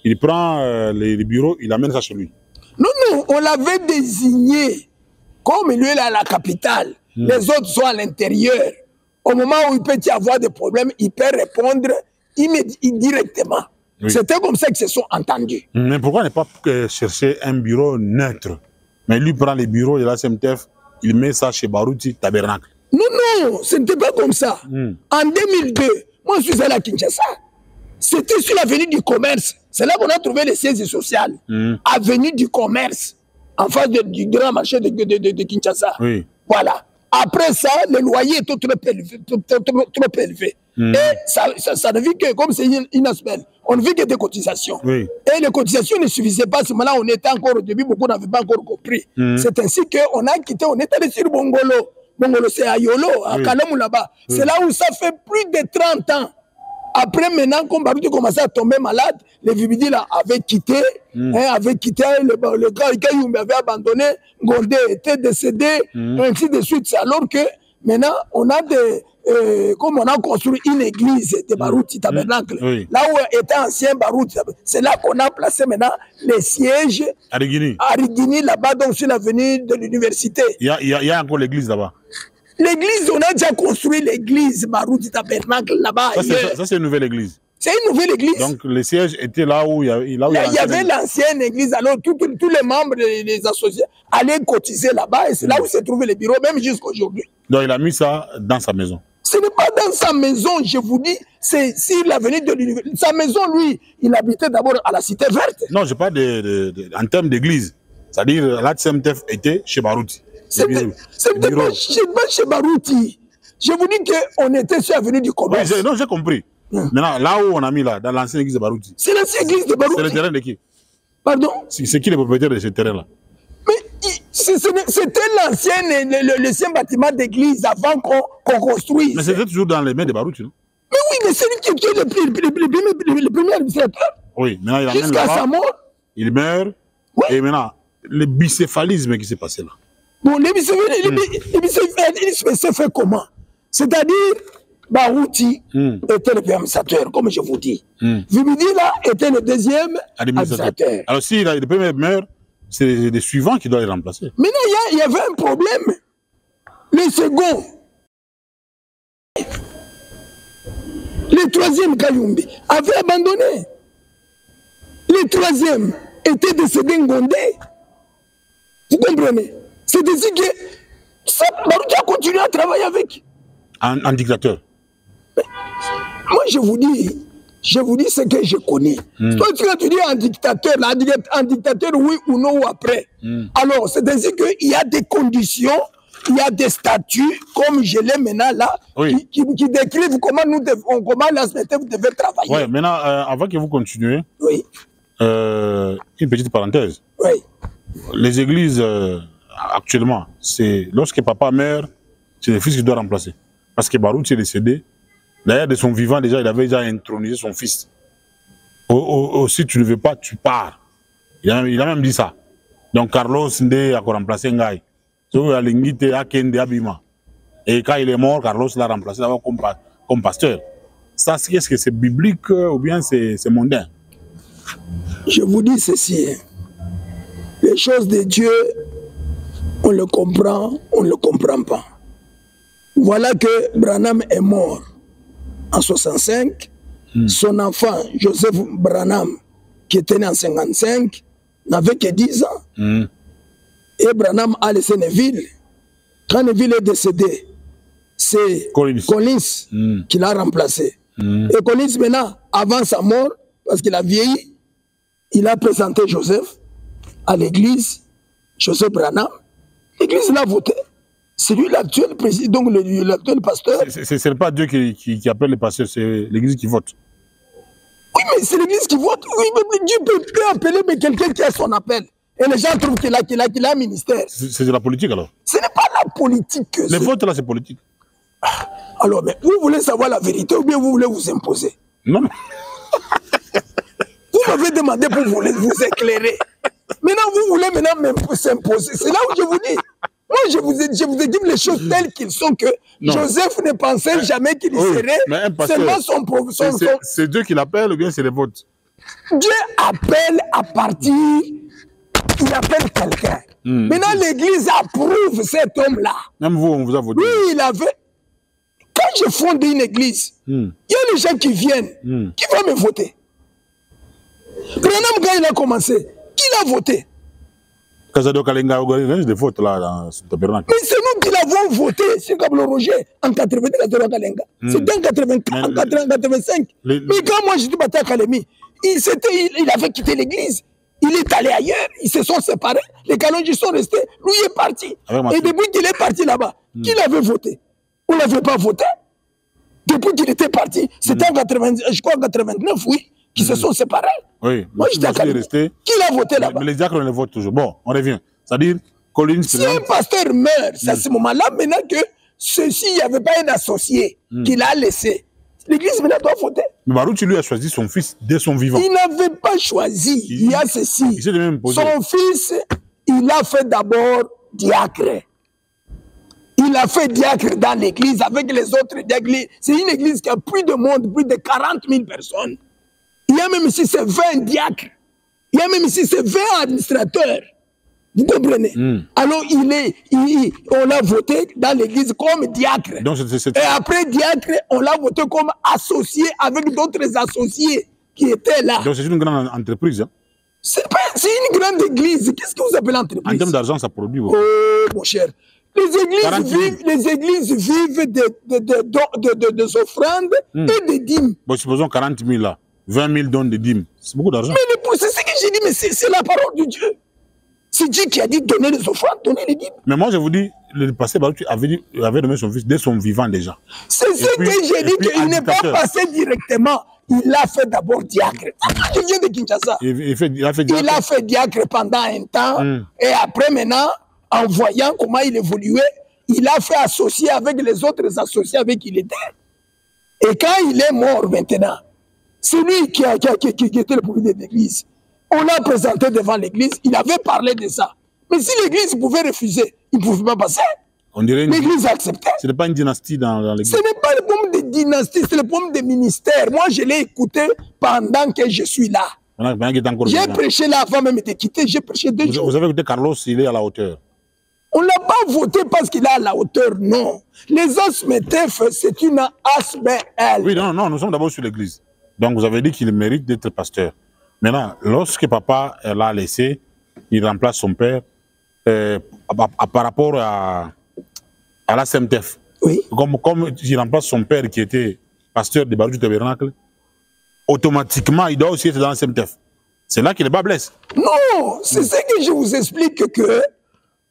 il prend les bureaux, il amène ça chez lui. Non, on l'avait désigné comme lui est à la capitale. Les autres sont à l'intérieur. Au moment où il peut y avoir des problèmes, il peut répondre directement. Oui. C'était comme ça qu'ils se sont entendus. Mais pourquoi ne pas chercher un bureau neutre? Mais lui prend les bureaux de la SMTF, il met ça chez Barouti Tabernacle. Non, ce n'était pas comme ça. En 2002, moi je suis allé à Kinshasa. C'était sur l'avenue du commerce. C'est là qu'on a trouvé le siège social. Avenue du commerce, en face du grand marché de Kinshasa. Oui. Voilà. Après ça, le loyer était trop élevé. Et ça ne vit que, comme c'est une aspect, on ne vit que des cotisations. Oui. Et les cotisations ne suffisaient pas. À ce moment-là, on était encore au début, beaucoup n'avaient pas encore compris. C'est ainsi qu'on a quitté, on est allé sur Bongolo. Bongolo, c'est à Yolo, à Kalamou là-bas. C'est là où ça fait plus de 30 ans. Après, maintenant, quand Barouti commençait à tomber malade, les Vibidi là avaient quitté, le gars Ikayoum avait abandonné, Gondé était décédé, ainsi de suite. Alors que maintenant, on a comme on a construit une église de Barouti Tabernacle, là où était ancien Barouti, c'est là qu'on a placé maintenant les sièges à Rigini, là-bas, donc sur l'avenue de l'université. Il y a encore l'église là-bas. L'église, on a déjà construit l'église Barouti Tabernacle là-bas. Ça, c'est une nouvelle église. C'est une nouvelle église. Donc, les sièges étaient là où il y avait l'ancienne église. Alors, tous les membres, les associés, allaient cotiser là-bas. Et c'est là où se trouvaient les bureaux, même jusqu'à aujourd'hui. Donc, il a mis ça dans sa maison. Ce n'est pas dans sa maison, je vous dis. C'est sur l'avenue de l'université. Sa maison, lui, il habitait d'abord à la Cité Verte. Non, je parle en termes d'église. C'est-à-dire, l'ATSMTF était chez Barouti. C'était pas chez Barouti. Je vous dis qu'on était sur l'avenue du commerce. Oui, non, j'ai compris. Maintenant, là où on a mis là, dans l'ancienne église de Barouti. C'est l'ancienne église de Barouti. C'est le terrain de qui? Pardon? C'est qui le propriétaire de ce terrain-là? Mais c'était l'ancien bâtiment d'église avant qu'on construise. Mais c'était toujours dans les mains de Barouti, non? Mais oui, mais c'est lui qui est le premier administrateur. Oui, maintenant il amène jusqu'à sa mort. Il meurt. Oui. Et maintenant, le bicéphalisme qui s'est passé là. Bon, le bicéphalisme s'est fait comment? C'est-à-dire, Barouti était le premier administrateur, comme je vous dis. Vibidi là était le deuxième administrateur. Alors si le premier meurt, c'est les suivants qui doivent les remplacer. Mais non, il y avait un problème. Le second, le troisième Kayumbi avait abandonné. Le troisième était décédé Ngondé. Vous comprenez? C'est ainsi que Barouti a continué à travailler avec. En dictateur. Mais, moi, je vous dis ce que je connais. Toi, tu dis un dictateur, oui ou non, ou après. Alors, c'est ainsi qu'il y a des conditions, il y a des statuts, comme je l'ai maintenant là, qui décrivent comment la SMTF devait travailler. Oui, maintenant, avant que vous continuiez, une petite parenthèse. Oui. Les églises, actuellement, c'est lorsque papa meurt, c'est le fils qui doit remplacer. Parce que Barouti est décédé. D'ailleurs, de son vivant, déjà, il avait déjà intronisé son fils. Si tu ne veux pas, tu pars. Il a même dit ça. Donc, Carlos Ndé a remplacé Ngaï. Et quand il est mort, Carlos l'a remplacé comme pasteur. Ça, est-ce que c'est biblique ou bien c'est mondain? Je vous dis ceci. Les choses de Dieu, on le comprend, on ne le comprend pas. Voilà que Branham est mort en 65. Son enfant, Joseph Branham, qui était né en 55, n'avait que 10 ans. Et Branham a laissé Neville. Quand Neville est décédé, c'est Collins qui l'a remplacé. Et Collins, maintenant, avant sa mort, parce qu'il a vieilli, il a présenté Joseph à l'église, Joseph Branham. L'église l'a voté. C'est lui l'actuel président, donc l'actuel pasteur. Ce n'est pas Dieu qui appelle les pasteurs, c'est l'église qui vote. Oui, mais c'est l'église qui vote. Oui, mais Dieu peut appeler mais quelqu'un qui a son appel. Et les gens trouvent qu'il a un ministère. C'est de la politique alors? Ce n'est pas la politique. Les votes là, c'est politique. Alors, mais vous voulez savoir la vérité ou bien vous voulez vous imposer? Non, non. Vous m'avez demandé pour vous éclairer. Maintenant, vous voulez maintenant s'imposer. C'est là où je vous dis. Moi, je vous ai dit les choses telles qu'ils sont que non. Joseph ne pensait jamais qu'il y serait seulement son c'est Dieu qui l'appelle ou bien c'est les votes? Dieu appelle à partir, il appelle quelqu'un. Maintenant, l'Église approuve cet homme-là. Même vous, on vous a voté. Oui, il avait... Quand je fonde une église, il y a les gens qui viennent, qui vont me voter. Branham, quand il a commencé, qui l'a voté? Casado Kalenga organise des votes là dans ce tabernacle. Mais c'est nous qui l'avons voté sur Kablo Roger en 80 Casado Kalenga. C'était en 85. Mais quand moi j'étais battu à Kalemi, il avait quitté l'église. Il est allé ailleurs, ils se sont séparés, les Kalonji sont restés, lui est parti. Et depuis qu'il est parti là-bas, qui l'avait voté? On ne l'avait pas voté. Depuis qu'il était parti, c'était en 89, oui, qui se sont séparés. Oui, moi j'étais resté. Qui l'a voté là-bas? Mais les diacres, on les vote toujours. Bon, on revient. C'est-à-dire, Collins... Si un pasteur meurt, c'est à ce moment-là, maintenant que ceci, il n'y avait pas un associé qui l'a laissé. L'église maintenant doit voter. Mais Barouti, lui, a choisi son fils dès son vivant. Il n'avait pas choisi. Il y a ceci. Son fils, il a fait d'abord diacre. Il a fait diacre dans l'église avec les autres diacres. C'est une église qui a plus de monde, plus de 40 000 personnes. Il y a même ici, c'est 20 diacres. Il y a même ici, c'est 20 administrateurs. Vous comprenez? Alors, on l'a voté dans l'église comme diacre. Donc, et après diacre, on l'a voté comme associé avec d'autres associés qui étaient là. Donc, c'est une grande entreprise. Hein? C'est une grande église. Qu'est-ce que vous appelez entreprise? En termes d'argent, ça produit. Oh, mon cher. Les églises vivent des offrandes et des dîmes. Bon, supposons 40 000 là. 20 000 dons de dîmes. C'est beaucoup d'argent. Mais c'est ce que j'ai dit, mais c'est la parole de Dieu. C'est Dieu qui a dit donner les offrandes, donner les dîmes. Mais moi, je vous dis, le pasteur Barouti avait donné son fils dès son vivant déjà. C'est ce que j'ai dit, qu'il n'est pas passé directement. Il a fait d'abord diacre. Je viens de Kinshasa. Il a fait diacre pendant un temps. Et après, maintenant, en voyant comment il évoluait, il a fait associer avec les autres associés avec qui il était. Et quand il est mort maintenant, c'est lui qui était le premier de l'église. On l'a présenté devant l'église, il avait parlé de ça. Mais si l'église pouvait refuser, il ne pouvait pas passer. L'église a accepté. Ce n'est pas une dynastie dans l'église. Ce n'est pas le problème de dynastie, c'est le problème de ministère. Moi, je l'ai écouté pendant que je suis là. J'ai prêché là avant même de quitter, j'ai prêché 2 jours. Vous avez écouté Carlos, il est à la hauteur. On ne l'a pas voté parce qu'il est à la hauteur, non. Les ASMETEF, c'est une ASBL. Oui, non, nous sommes d'abord sur l'église. Donc vous avez dit qu'il mérite d'être pasteur. Maintenant, lorsque papa l'a laissé, il remplace son père par rapport à la SMTF. Oui. Comme il remplace son père qui était pasteur de Barouti Tabernacle, automatiquement, il doit aussi être dans la SMTF. C'est là qu'il est pas blessé. Non, c'est ce que je vous explique que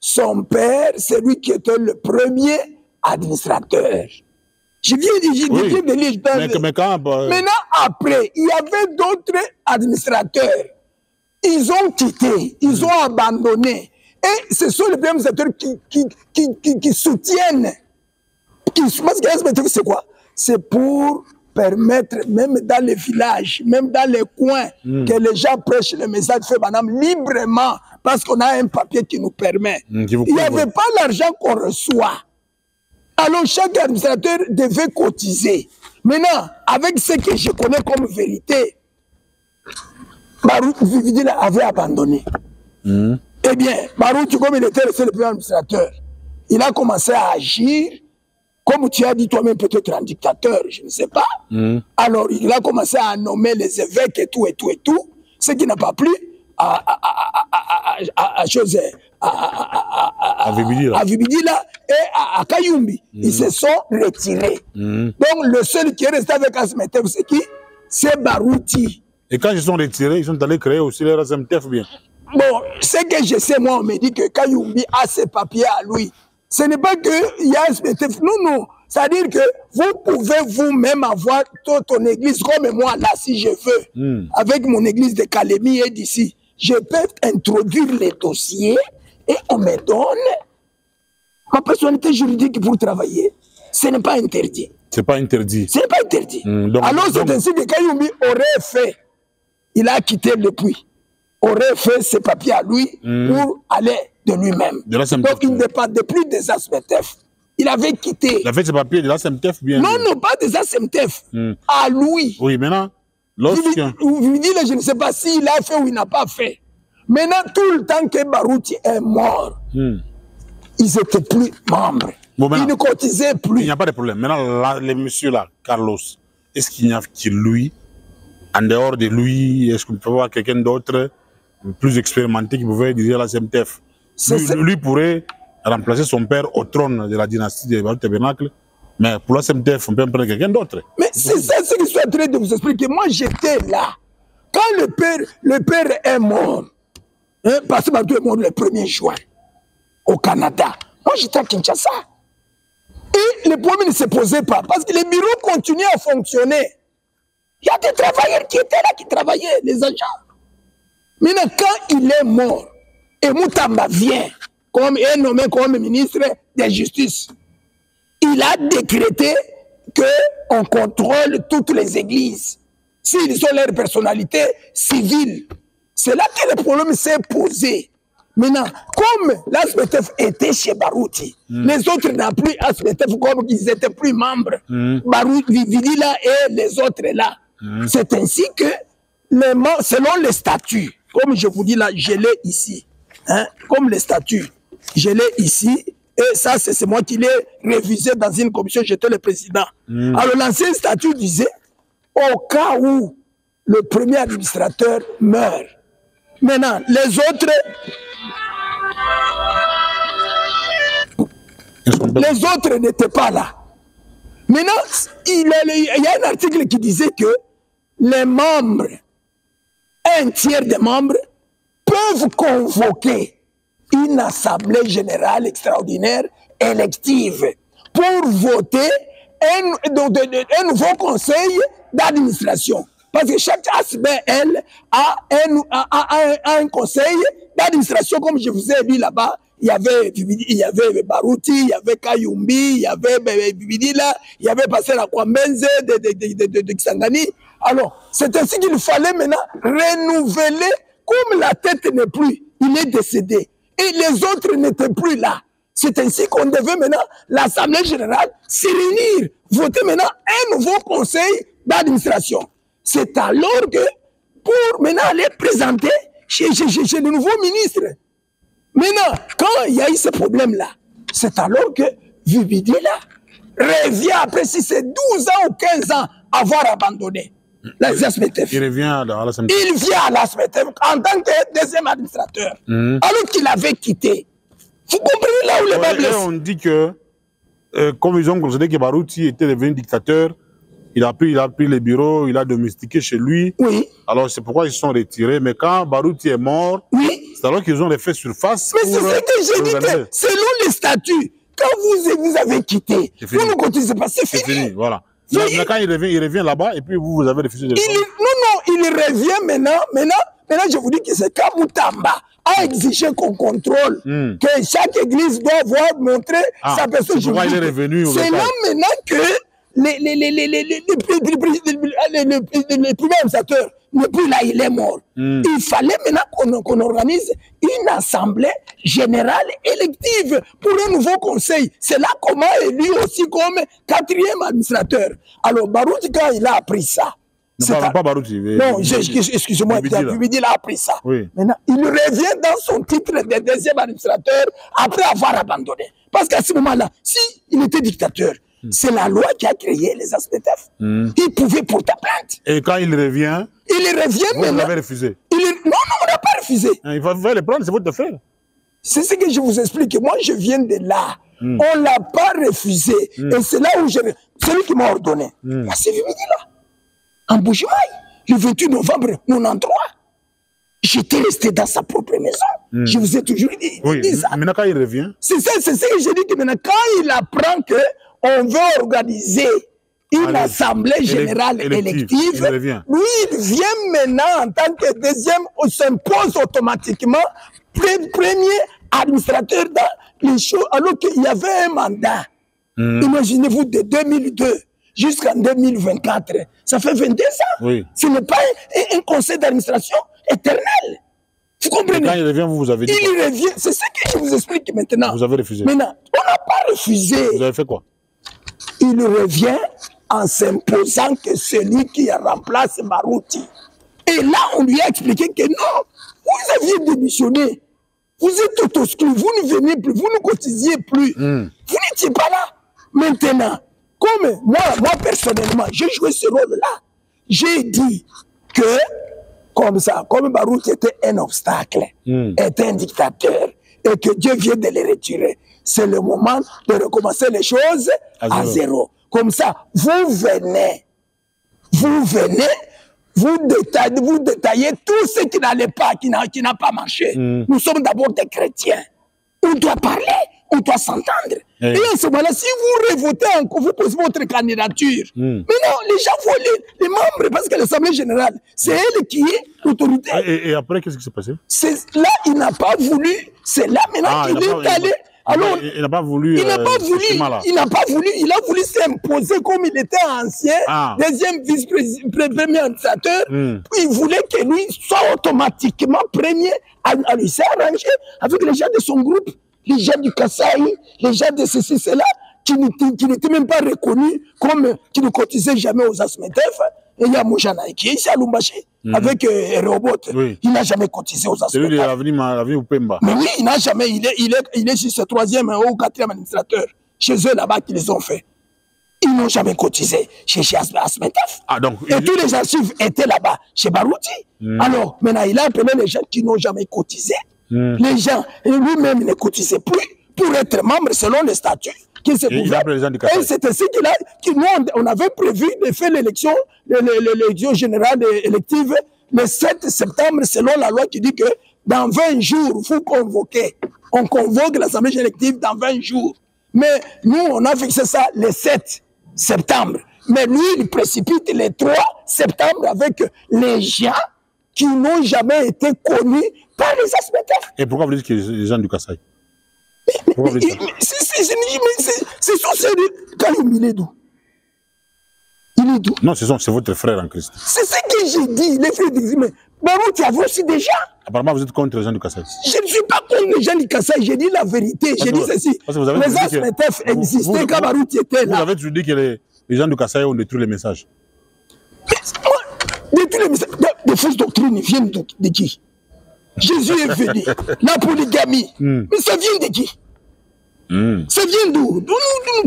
son père, c'est lui qui était le premier administrateur. Je viens de lire. Maintenant, après, il y avait d'autres administrateurs. Ils ont quitté, ils ont abandonné. Et ce sont les premiers administrateurs qui soutiennent. Parce que c'est quoi? C'est pour permettre, même dans les villages, même dans les coins, que les gens prêchent le message de Banam librement, parce qu'on a un papier qui nous permet. Il n'y avait pas l'argent qu'on reçoit. Alors chaque administrateur devait cotiser. Maintenant, avec ce que je connais comme vérité, Barouti Vividila avait abandonné. Eh bien, Barouti, comme il était le seul administrateur, il a commencé à agir, comme tu as dit toi-même, peut-être un dictateur, je ne sais pas. Alors, il a commencé à nommer les évêques et tout, ce qui n'a pas plu à Vibidila et à Kayumbi. Ils se sont retirés. Donc, le seul qui est resté avec Asmetef, c'est qui? C'est Barouti. Et quand ils sont retirés, ils sont allés créer aussi les Asmetef bien. Bon, ce que je sais, moi, on me dit que Kayumbi a ses papiers à lui. Ce n'est pas qu'il y a Asmetef. Non. C'est-à-dire que vous pouvez vous-même avoir ton église comme moi, là, si je veux. Avec mon église de Kalemi et d'ici. Je peux introduire les dossiers et on me donne ma personnalité juridique pour travailler. Ce n'est pas interdit. C'est pas interdit. C'est pas interdit. Donc, c'est ainsi que Kayumbi aurait fait, il a quitté depuis, aurait fait ses papiers à lui pour aller de lui-même. Donc il ne dépendait plus des ASMETEF. Il avait quitté. Il a fait ses papiers de l'ASMETEF bien. Non, pas des ASMETEF. À lui. Oui, maintenant, lorsqu'un... Je ne sais pas s'il a fait ou il n'a pas fait. Maintenant, tout le temps que Barouti est mort, ils n'étaient plus membres. Bon, ils ne cotisaient plus. Il n'y a pas de problème. Maintenant, là, les messieurs là, Carlos, est-ce qu'il n'y a que lui, en dehors de lui, est-ce qu'on peut voir quelqu'un d'autre, plus expérimenté, qui pouvait diriger la CMTF? Lui pourrait remplacer son père au trône de la dynastie des Barouti Tabernacle, mais pour la CMTF, on peut prendre quelqu'un d'autre. Mais c'est ça ce que je suis en train de vous expliquer. Moi, j'étais là. Quand le père est mort, parce que Barouti est mort le 1er juin au Canada, moi j'étais à Kinshasa. Et le problème ne se posait pas, parce que les bureaux continuaient à fonctionner. Il y a des travailleurs qui étaient là, qui travaillaient, les agents. Maintenant, quand il est mort, et Moutamba vient, est nommé comme ministre de la Justice, il a décrété qu'on contrôle toutes les églises, s'ils ont leur personnalité civile. C'est là que le problème s'est posé. Maintenant, comme l'ASMETEF était chez Barouti, les autres n'ont plus ASMETEF comme ils n'étaient plus membres. Barouti, Vidila et les autres là. C'est ainsi que, selon les statuts, comme je vous dis là, je l'ai ici, comme les statuts, je l'ai ici, et ça c'est moi qui l'ai révisé dans une commission, j'étais le président. Alors l'ancien statut disait, au cas où le premier administrateur meurt, maintenant les autres n'étaient pas là. Maintenant, il y a un article qui disait que les membres, un tiers des membres, peuvent convoquer une assemblée générale extraordinaire élective pour voter un nouveau conseil d'administration. Parce que chaque ASBEL, elle, a un conseil d'administration, comme je vous ai dit là-bas. Il y avait Barouti, il y avait Kayumbi, il y avait Bibidila, il y avait Passer Kwambenze de Kisangani. Alors, c'est ainsi qu'il fallait maintenant renouveler, comme la tête n'est plus, il est décédé, et les autres n'étaient plus là. C'est ainsi qu'on devait maintenant, l'Assemblée générale, se réunir, voter maintenant un nouveau conseil d'administration. C'est alors que, pour maintenant aller présenter chez le nouveau ministre. Maintenant, quand il y a eu ce problème-là, c'est alors que Vubidila revient après, si c'est 12 ans ou 15 ans, avoir abandonné la ASMETEF. Il revient à la SMTF. Il vient à la SMTF en tant que deuxième administrateur, alors qu'il avait quitté. Vous comprenez là où les bas blessent? On dit que, comme ils ont considéré que Barouti était devenu dictateur, il a pris les bureaux, il a domestiqué chez lui. Oui. Alors c'est pourquoi ils se sont retirés. Mais quand Barouti est mort, c'est alors qu'ils ont refait surface. Mais c'est ce que j'ai dit, selon les statuts, quand vous avez quitté, vous ne continuez pas, c'est fini. Voilà. Mais quand il revient là-bas et puis vous avez refusé de le faire. Non, il revient maintenant je vous dis que c'est Kamutamba a exigé qu'on contrôle, que chaque église doit montrer sa personne juridique. Il est revenu. C'est là maintenant que les premiers administrateurs n'est plus là, il est mort. Il fallait maintenant qu'on organise une assemblée générale élective pour un nouveau conseil. C'est là comment élu aussi comme 4e administrateur. Alors Barouti, quand il a appris ça, pas Barouti. Non, excusez-moi, il a appris ça. Oui. Maintenant, il revient dans son titre de 2e administrateur après avoir abandonné. Parce qu'à ce moment-là, s'il était dictateur, c'est la loi qui a créé les ASMETEF. Il pouvait porter plainte. Et quand il revient, vous l'avez refusé. Non, on n'a pas refusé. Il va le prendre, c'est votre affaire. C'est ce que je vous explique. Moi, je viens de là. On ne l'a pas refusé. Et c'est là où celui qui m'a ordonné. C'est Vimidi là. En Bougimaï, le 28 novembre 1993. J'étais resté dans sa propre maison. Je vous ai toujours dit ça. Maintenant, quand il revient. C'est ce que j'ai dit que maintenant, quand il apprend qu'on veut organiser une assemblée générale élective, lui, il vient maintenant en tant que 2e, on s'impose automatiquement premier administrateur dans les choses, alors qu'il y avait un mandat. Imaginez-vous, de 2002 jusqu'en 2024. Ça fait 22 ans. Oui. Ce n'est pas un conseil d'administration éternel. Vous comprenez? Et quand il revient, vous avez dit il revient. C'est ce que je vous explique maintenant. Vous avez refusé. Maintenant, on n'a pas refusé. Vous avez fait quoi? Il revient en s'imposant que celui qui remplace Barouti. Et là, on lui a expliqué que non, vous aviez démissionné. Vous êtes autosclus, vous ne venez plus, vous ne cotisiez plus. Vous n'étiez pas là. Maintenant, comme moi personnellement, j'ai joué ce rôle-là. J'ai dit que, comme ça, comme Barouti était un obstacle, était un dictateur, et que Dieu vient de le retirer, c'est le moment de recommencer les choses à zéro. Comme ça, vous venez, vous détaillez tout ce qui n'allait pas, qui n'a pas marché. Nous sommes d'abord des chrétiens. On doit parler, on doit s'entendre. Et en ce moment-là, si vous revotez encore, vous posez votre candidature. Mais non, les gens voient les membres, parce que l'Assemblée générale, c'est elle qui est l'autorité. Et après, qu'est-ce qui s'est passé? Là, il n'a pas voulu. C'est là maintenant qu'il est allé. Alors, il n'a pas voulu. Il n'a pas voulu. Il a voulu s'imposer comme il était ancien, deuxième vice-premier administrateur. Il voulait que lui soit automatiquement premier à lui s'arranger avec les gens de son groupe, les gens du Kasaï, les gens de ceci, cela, qui n'étaient même pas reconnus comme qui ne cotisaient jamais aux ASMETEF. Et il y a Moujanaï qui est ici à Lumbashi, avec Robot. Oui. Il n'a jamais cotisé aux ASMETEF. C'est lui de l'avenir Pemba. Mais oui, il n'a jamais. Il est sur ce troisième ou quatrième administrateur. Chez eux là-bas qu'ils les ont fait. Ils n'ont jamais cotisé chez ASMETEF. Et tous les archives étaient là-bas, chez Barouti. Alors, maintenant, il a appelé les gens qui n'ont jamais cotisé. Les gens, lui-même, ne cotisait plus pour être membre selon les statuts. Et c'est ainsi que nous, on avait prévu de faire l'élection générale élective le 7 septembre, selon la loi qui dit que dans 20 jours, vous convoquez. On convoque l'Assemblée élective dans 20 jours. Mais nous, on a fixé ça le 7 septembre. Mais lui, il précipite le 3 septembre avec les gens qui n'ont jamais été connus par les ASMETEF. Et pourquoi vous dites que les gens du Kasaï? C'est son sérieux. Kalim, il est d'où? Il est d'où? Non, c'est votre frère en Christ. C'est ce que j'ai dit, les frères d'Exil. Mais Barou, tu as vu aussi déjà. Apparemment, vous êtes contre les gens du Kasaï. Je ne suis pas contre les gens du Kasaï, j'ai dit la vérité. J'ai dit ceci. Les ASMETEF existaient quand Barou était là. Vous avez toujours dit que les gens du Kasaï ont détruit les messages. Détruit les messages. Des fausses doctrines viennent de qui? Jésus est venu. La polygamie. Mais ça vient de qui? Ça vient d'où?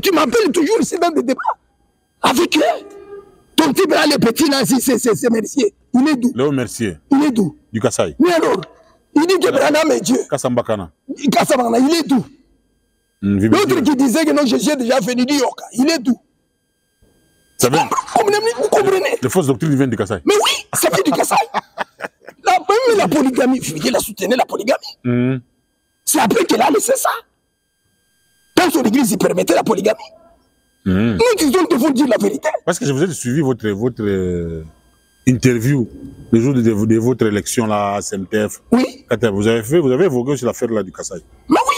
Tu m'appelles toujours ici dans des débats. Avec eux. Ton type là, les petits là, c'est Mercier. Il est d'où? Léo Mercier. Il est d'où? Du Kasaï. Mais alors, il dit que Branham est Dieu. Kassambakana. Kassambakana, il est d'où? L'autre qui disait que non, Jésus est déjà venu du Yoka. Il est d'où? Vous comprenez? Les fausses doctrines viennent du Kasaï. Mais oui, ça vient du Kasaï. Même la polygamie, il a soutenu la polygamie. C'est après qu'elle a laissé ça. Dans son église, il permettait la polygamie. Nous devons dire la vérité. Parce que je vous ai suivi votre interview le jour de votre élection là, à SMTF. Oui. Vous avez évoqué aussi l'affaire là du Kasaï. Mais oui.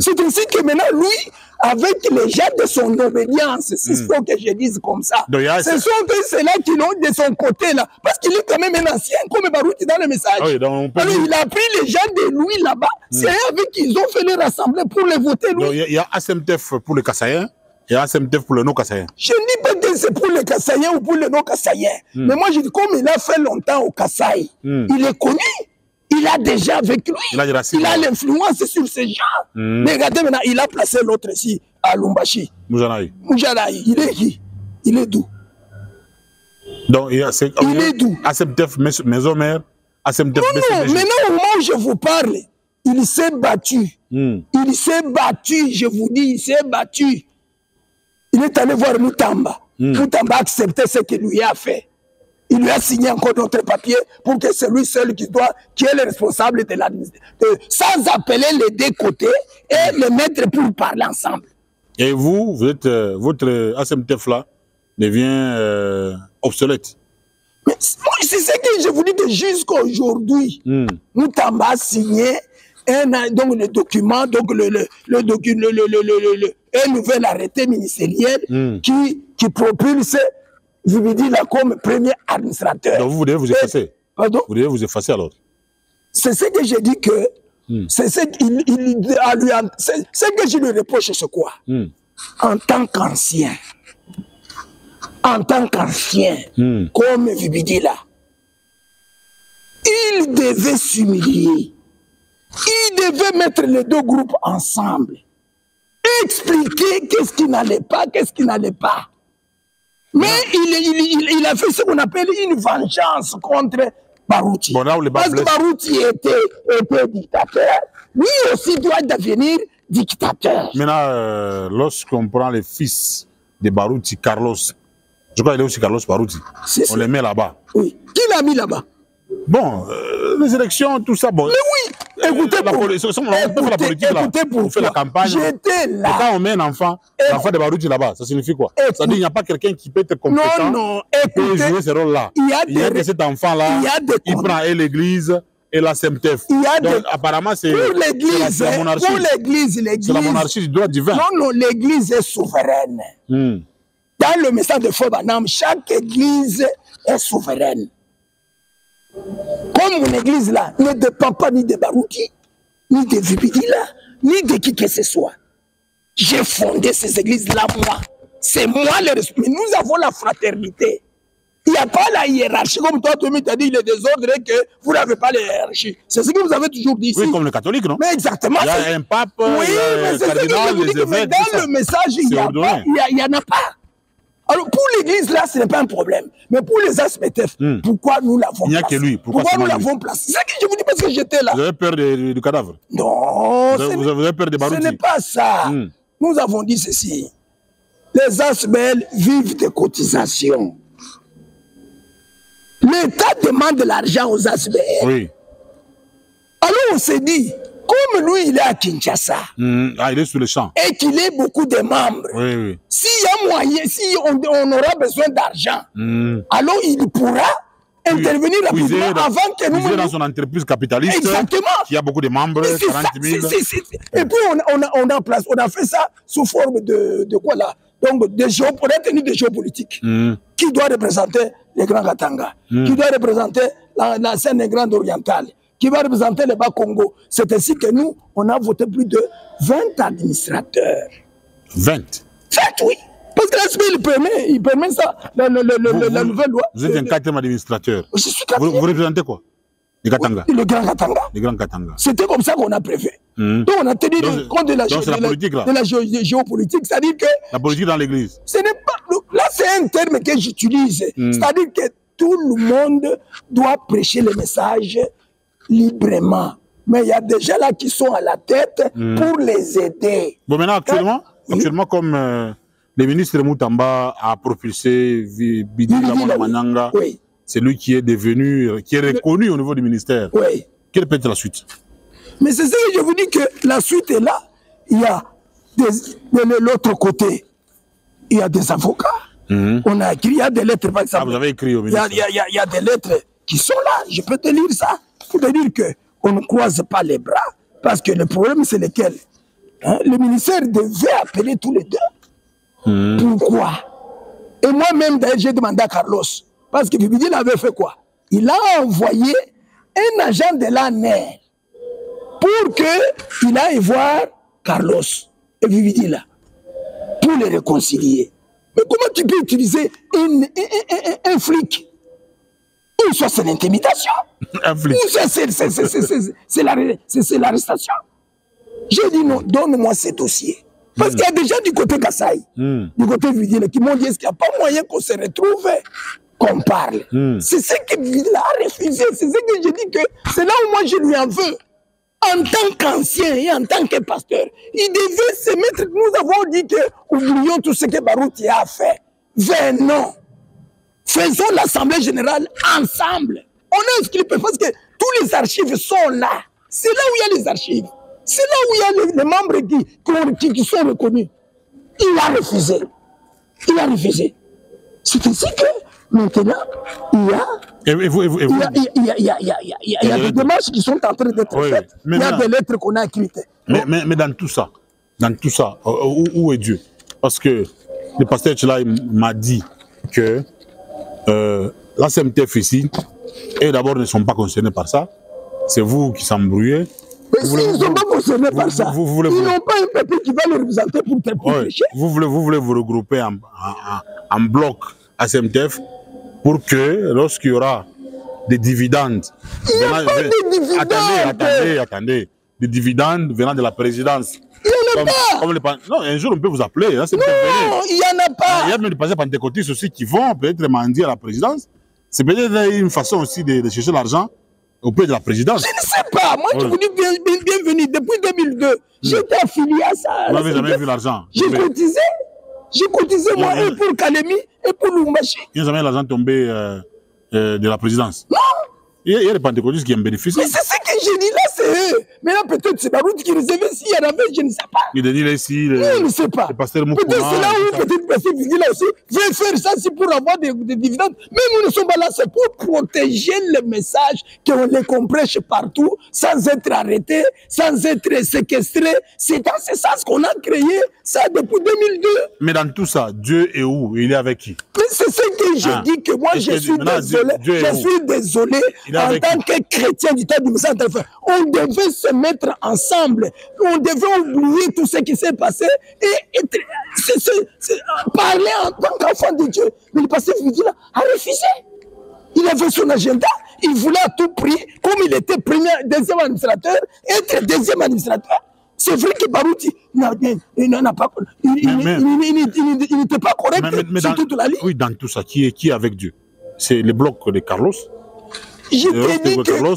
C'est ainsi que maintenant, lui, avec les gens de son obédience, c'est ce que je dise comme ça. Ce sont ceux-là qui l'ont de son côté là. Parce qu'il est quand même un ancien, comme Barouti dans le message. Ah oui, alors il a pris les gens de lui là-bas. C'est avec qui ils ont fait les rassembler pour les voter lui. Il y a ASMTF pour les Kassaïens et ASMTF pour les non-Kassaïens. Je ne dis pas que c'est pour les Kassaïens ou pour les non-Kassaïens. Mais moi je dis comme il a fait longtemps au Kasaï, il est connu. Il a déjà avec lui, il a l'influence sur ces gens. Mais regardez maintenant, il a placé l'autre ici, à Lumbashi. Moujanaï. Il est qui? Il est d'où? Donc, il est d'où? ASMTF maison mère, ASMTF non, maintenant au moment où je vous parle, il s'est battu. Il s'est battu, je vous dis, il s'est battu. Il est allé voir Moutamba. Moutamba a accepté ce qu'il lui a fait. Il lui a signé encore d'autres papiers pour que c'est lui seul qui est le responsable de l'administration. Sans appeler les deux côtés et les mettre pour parler ensemble. Et vous êtes, votre ASMTF là devient obsolète. Mais c'est ce que je vous dis que jusqu'à aujourd'hui, Moutamba a signé donc le document, donc un nouvel arrêté ministériel qui propulse Vividila comme premier administrateur. Donc vous devez vous effacer. Pardon? Vous devez vous effacer alors. C'est ce que j'ai dit que c'est ce que je lui reproche, c'est quoi? En tant qu'ancien, comme Vibidila, il devait s'humilier. Il devait mettre les deux groupes ensemble. Expliquer qu'est-ce qui n'allait pas, qu'est-ce qui n'allait pas. Mais il a fait ce qu'on appelle une vengeance contre Barouti. Bon, là, parce que Barouti était dictateur. Lui aussi doit devenir dictateur. Maintenant, lorsqu'on prend les fils de Barouti, Carlos, je crois qu'il est aussi Carlos Barouti, on les met là-bas. Oui. Qui l'a mis là-bas? Bon, les élections, tout ça, bon. Mais oui, écoutez, on fait la politique là, on fait la campagne. J'étais là. Et quand on met un enfant, l'enfant de Barouti là-bas, ça signifie quoi? Ça veut dire qu'il n'y a pas quelqu'un qui peut être compétent pour jouer ce rôle-là. Il y a que cet enfant-là, il prend l'église et la SEMTEF. Donc apparemment, c'est la monarchie. Pour l'église, c'est la monarchie du droit divin. Non, l'église est souveraine. Dans le message de Fobanam, chaque église est souveraine. Comme mon église là ne dépend pas ni de Barouti, ni de Vibidila, ni de qui que ce soit. J'ai fondé ces églises-là, moi. C'est moi le respect. Mais nous avons la fraternité. Il n'y a pas la hiérarchie. Comme toi, tu m'as dit, il est désordre et que vous n'avez pas la hiérarchie. C'est ce que vous avez toujours dit ici. Oui, comme le catholique, non? Mais exactement. Il y a un pape, oui, mais c'est cardinal, les évêques. Dans le message, il n'y en a pas. Alors, pour l'église, là, ce n'est pas un problème. Mais pour les ASPTF, pourquoi nous l'avons placé? Il n'y a que lui. Pourquoi nous l'avons placé? C'est ça que je vous dis parce que j'étais là. Vous avez peur du cadavre? Non. Vous avez peur de Barouti? Ce n'est pas ça. Nous avons dit ceci. Les ASBL vivent des cotisations. L'État demande de l'argent aux ASBL. Oui. Alors, on s'est dit, comme lui, il est à Kinshasa. Il est sous le champ. Et qu'il ait beaucoup de membres. Oui. S'il y a moyen, si on aura besoin d'argent, alors il pourra intervenir rapidement avant que nous... dans son entreprise capitaliste. Exactement. Qui a beaucoup de membres, 40 000. Et puis on a fait ça sous forme de quoi là? Donc, pour être tenu de géopolitique. Qui doit représenter les Grands Katanga? Qui doit représenter la scène grande orientale? Qui va représenter le Bas-Congo? C'est ainsi que nous, on a voté plus de 20 administrateurs. 20? 20, oui. Parce que l'ASBL, il permet ça, la nouvelle loi. Vous êtes un 4e administrateur. Je suis 4e. Vous représentez quoi? Les Katanga? Oui, le Grand Katanga. Les Grands Katanga. C'était comme ça qu'on a prévu. Donc on a tenu compte de la géopolitique. C'est-à-dire que... La politique dans l'église. Ce n'est pas... Là, c'est un terme que j'utilise. C'est-à-dire que tout le monde doit prêcher le message librement. Mais il y a des gens là qui sont à la tête pour les aider. Bon, maintenant, actuellement comme le ministre Moutamba a propulsé Bidila Manyanga, c'est lui qui est devenu, qui est reconnu au niveau du ministère. Oui. Quelle peut être la suite? Mais c'est ce que je vous dis que la suite est là. Il y a de l'autre côté, il y a des avocats. On a écrit, il y a des lettres par exemple. Vous avez écrit au ministère? Il y a des lettres qui sont là. Je peux te lire ça. Pour te dire qu'on ne croise pas les bras. Parce que le problème, c'est lequel? Le ministère devait appeler tous les deux. Pourquoi? Et moi-même, d'ailleurs, j'ai demandé à Carlos. Parce que Vibidil avait fait quoi? Il a envoyé un agent de l'ANER pour qu'il aille voir Carlos et Vibidil pour les réconcilier. Mais comment tu peux utiliser un flic? Ou soit c'est l'intimidation, ou soit c'est l'arrestation. J'ai dit non, donne-moi ces dossiers. Parce qu'il y a des gens du côté Kassai, du côté Vibidil, qui m'ont dit est-ce qu'il n'y a pas moyen qu'on se retrouve, qu'on parle. C'est ce que Vibidil a refusé. C'est ce que je dis que c'est là où moi je lui en veux. En tant qu'ancien et en tant que pasteur, il devait se mettre. Nous avons dit que oublions tout ce que Barouti a fait. Venons. Faisons l'Assemblée générale ensemble. On a inscrit parce que tous les archives sont là. C'est là où il y a les archives. C'est là où il y a les membres qui sont reconnus. Il a refusé. Il a refusé. C'est ainsi que Maintenant, il y a... Il y a des démarches qui sont en train d'être faites. Il y a des lettres qu'on a écrites. Mais dans tout ça, où est Dieu? Parce que le pasteur Tchela m'a dit que la CMTF ici, et d'abord ne sont pas concernés par ça. C'est vous qui s'embrouillez. Mais s'ils ne sont pas concernés par ça, ils n'ont pas un peuple qui va les représenter pour te protéger. Vous voulez vous regrouper en bloc à CMTF pour que lorsqu'il y aura des dividendes... Il n'y a pas de dividendes. Attendez. Des dividendes venant de la présidence. Il n'y en a pas. Non, un jour on peut vous appeler. Là, non, il n'y en a pas. Il y a même des passés pentecôtistes aussi qui vont peut-être mendier à la présidence. C'est peut-être une façon aussi de chercher l'argent auprès de la présidence. Je ne sais pas. Moi, je vous dis bienvenue. Depuis 2002, j'étais affilié à ça. Vous n'avez jamais vu l'argent. J'ai cotisé. J'ai cotisé, moi, et pour Kalemi, et pour Lumbashi. Il n'y a jamais l'argent tombé de la présidence. Non. Il y a des pentecôtistes qui en bénéficient. Mais c'est ce que j'ai dit là, c'est eux. Mais là, peut-être c'est la route qui réservait s'il y en avait, je ne sais pas. Il a dit là ici. Je ne sais pas. Peut-être c'est là où peut-être Pasteur Fidi là aussi veut faire ça, c'est pour avoir des dividendes. Mais nous ne sommes pas là, c'est pour protéger le message, qu'on les comprenne partout, sans être arrêté, sans être séquestré. C'est dans ce sens qu'on a créé ça depuis 2002. Mais dans tout ça, Dieu est où? Il est avec qui? Mais c'est ce que je dis que moi, je suis désolé. Je suis désolé. En tant que chrétien du temps du message, on devait se mettre ensemble. On devait oublier tout ce qui s'est passé et parler en tant qu'enfant de Dieu. Mais le pasteur Fidi a refusé. Il avait son agenda. Il voulait à tout prix, comme il était deuxième administrateur, être deuxième administrateur. C'est vrai que Barouti n'était pas correct sur toute la ligne. Oui, dans tout ça, qui est avec Dieu? C'est le bloc de Carlos? Je t'ai dit que Carlos,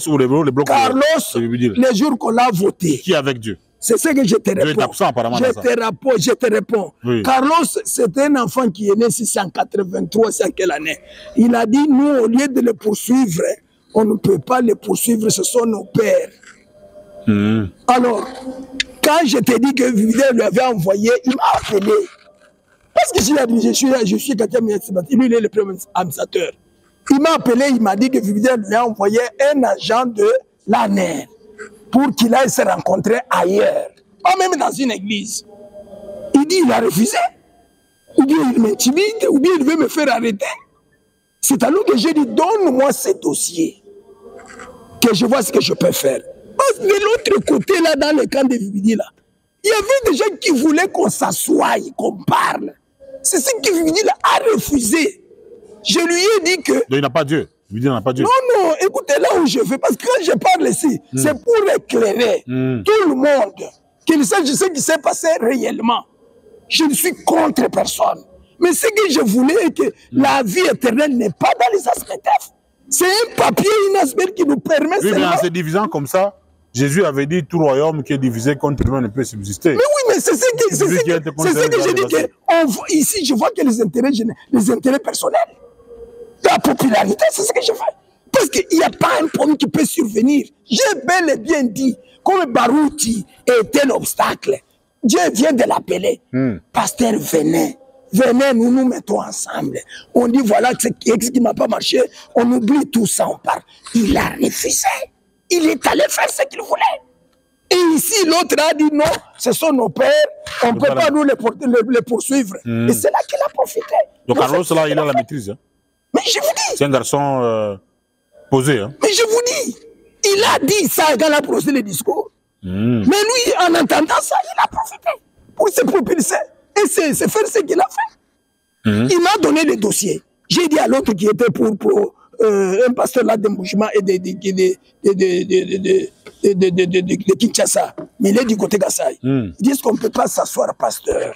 les jours qu'on l'a voté. Qui est avec Dieu? C'est ce que je te réponds. Dieu est absent, apparemment, je te réponds. Oui. Carlos, c'était un enfant qui est né en 683, c'est quelle année? Il a dit, nous, au lieu de le poursuivre, on ne peut pas le poursuivre, ce sont nos pères. Alors, quand je t'ai dit que Vivier lui avait envoyé, il m'a appelé. Parce que je suis quelqu'un, lui, il est le premier administrateur. Il m'a appelé, il m'a dit que Vivier lui a envoyé un agent de l'ANER pour qu'il aille se rencontrer ailleurs, pas même dans une église. Il dit, il a refusé. Ou bien il m'intimide, ou bien il veut me faire arrêter. C'est à lui que j'ai dit, donne-moi ce dossier, que je vois ce que je peux faire. Parce que de l'autre côté, là, dans le camp de Vividi, là, il y avait des gens qui voulaient qu'on s'assoie, qu'on parle. C'est ce que Vividi a refusé. Je lui ai dit que... Donc il n'a pas Dieu. Vividi n'a pas Dieu. Non, écoutez, là où je vais, parce que quand je parle ici, c'est pour éclairer tout le monde, qu'il sache ce qui s'est passé réellement. Je ne suis contre personne. Mais ce que je voulais est que la vie éternelle n'est pas dans les aspects. C'est un papier, une aspect qui nous permet... Oui, mais en se divisant comme ça, Jésus avait dit tout royaume qui est divisé contre lui ne peut subsister. Mais oui, mais c'est ce que je dis que ici, je vois que les intérêts personnels, la popularité, c'est ce que je fais. Parce qu'il n'y a pas un problème qui peut survenir. J'ai bel et bien dit, comme Barouti était l'obstacle, Dieu vient de l'appeler. Pasteur, venez, nous nous mettons ensemble. On dit, voilà ce qui n'a pas marché, on oublie tout ça, on part. Il a refusé. Il est allé faire ce qu'il voulait. Et ici, l'autre a dit non, ce sont nos pères, on ne peut pas nous les poursuivre. Et c'est là qu'il a profité. Donc Carlos, là, il a la maîtrise. Hein? Mais je vous dis. C'est un garçon posé. Hein? Mais je vous dis, il a dit ça quand il a prononcé le discours. Mais lui, en entendant ça, il a profité pour se propulser. Et c'est faire ce qu'il a fait. Il m'a donné le dossier. J'ai dit à l'autre qui était pour un pasteur là d'embouchement et de Kinshasa, mais il est du côté Gassai. Ils disent qu'on ne peut pas s'asseoir, pasteur,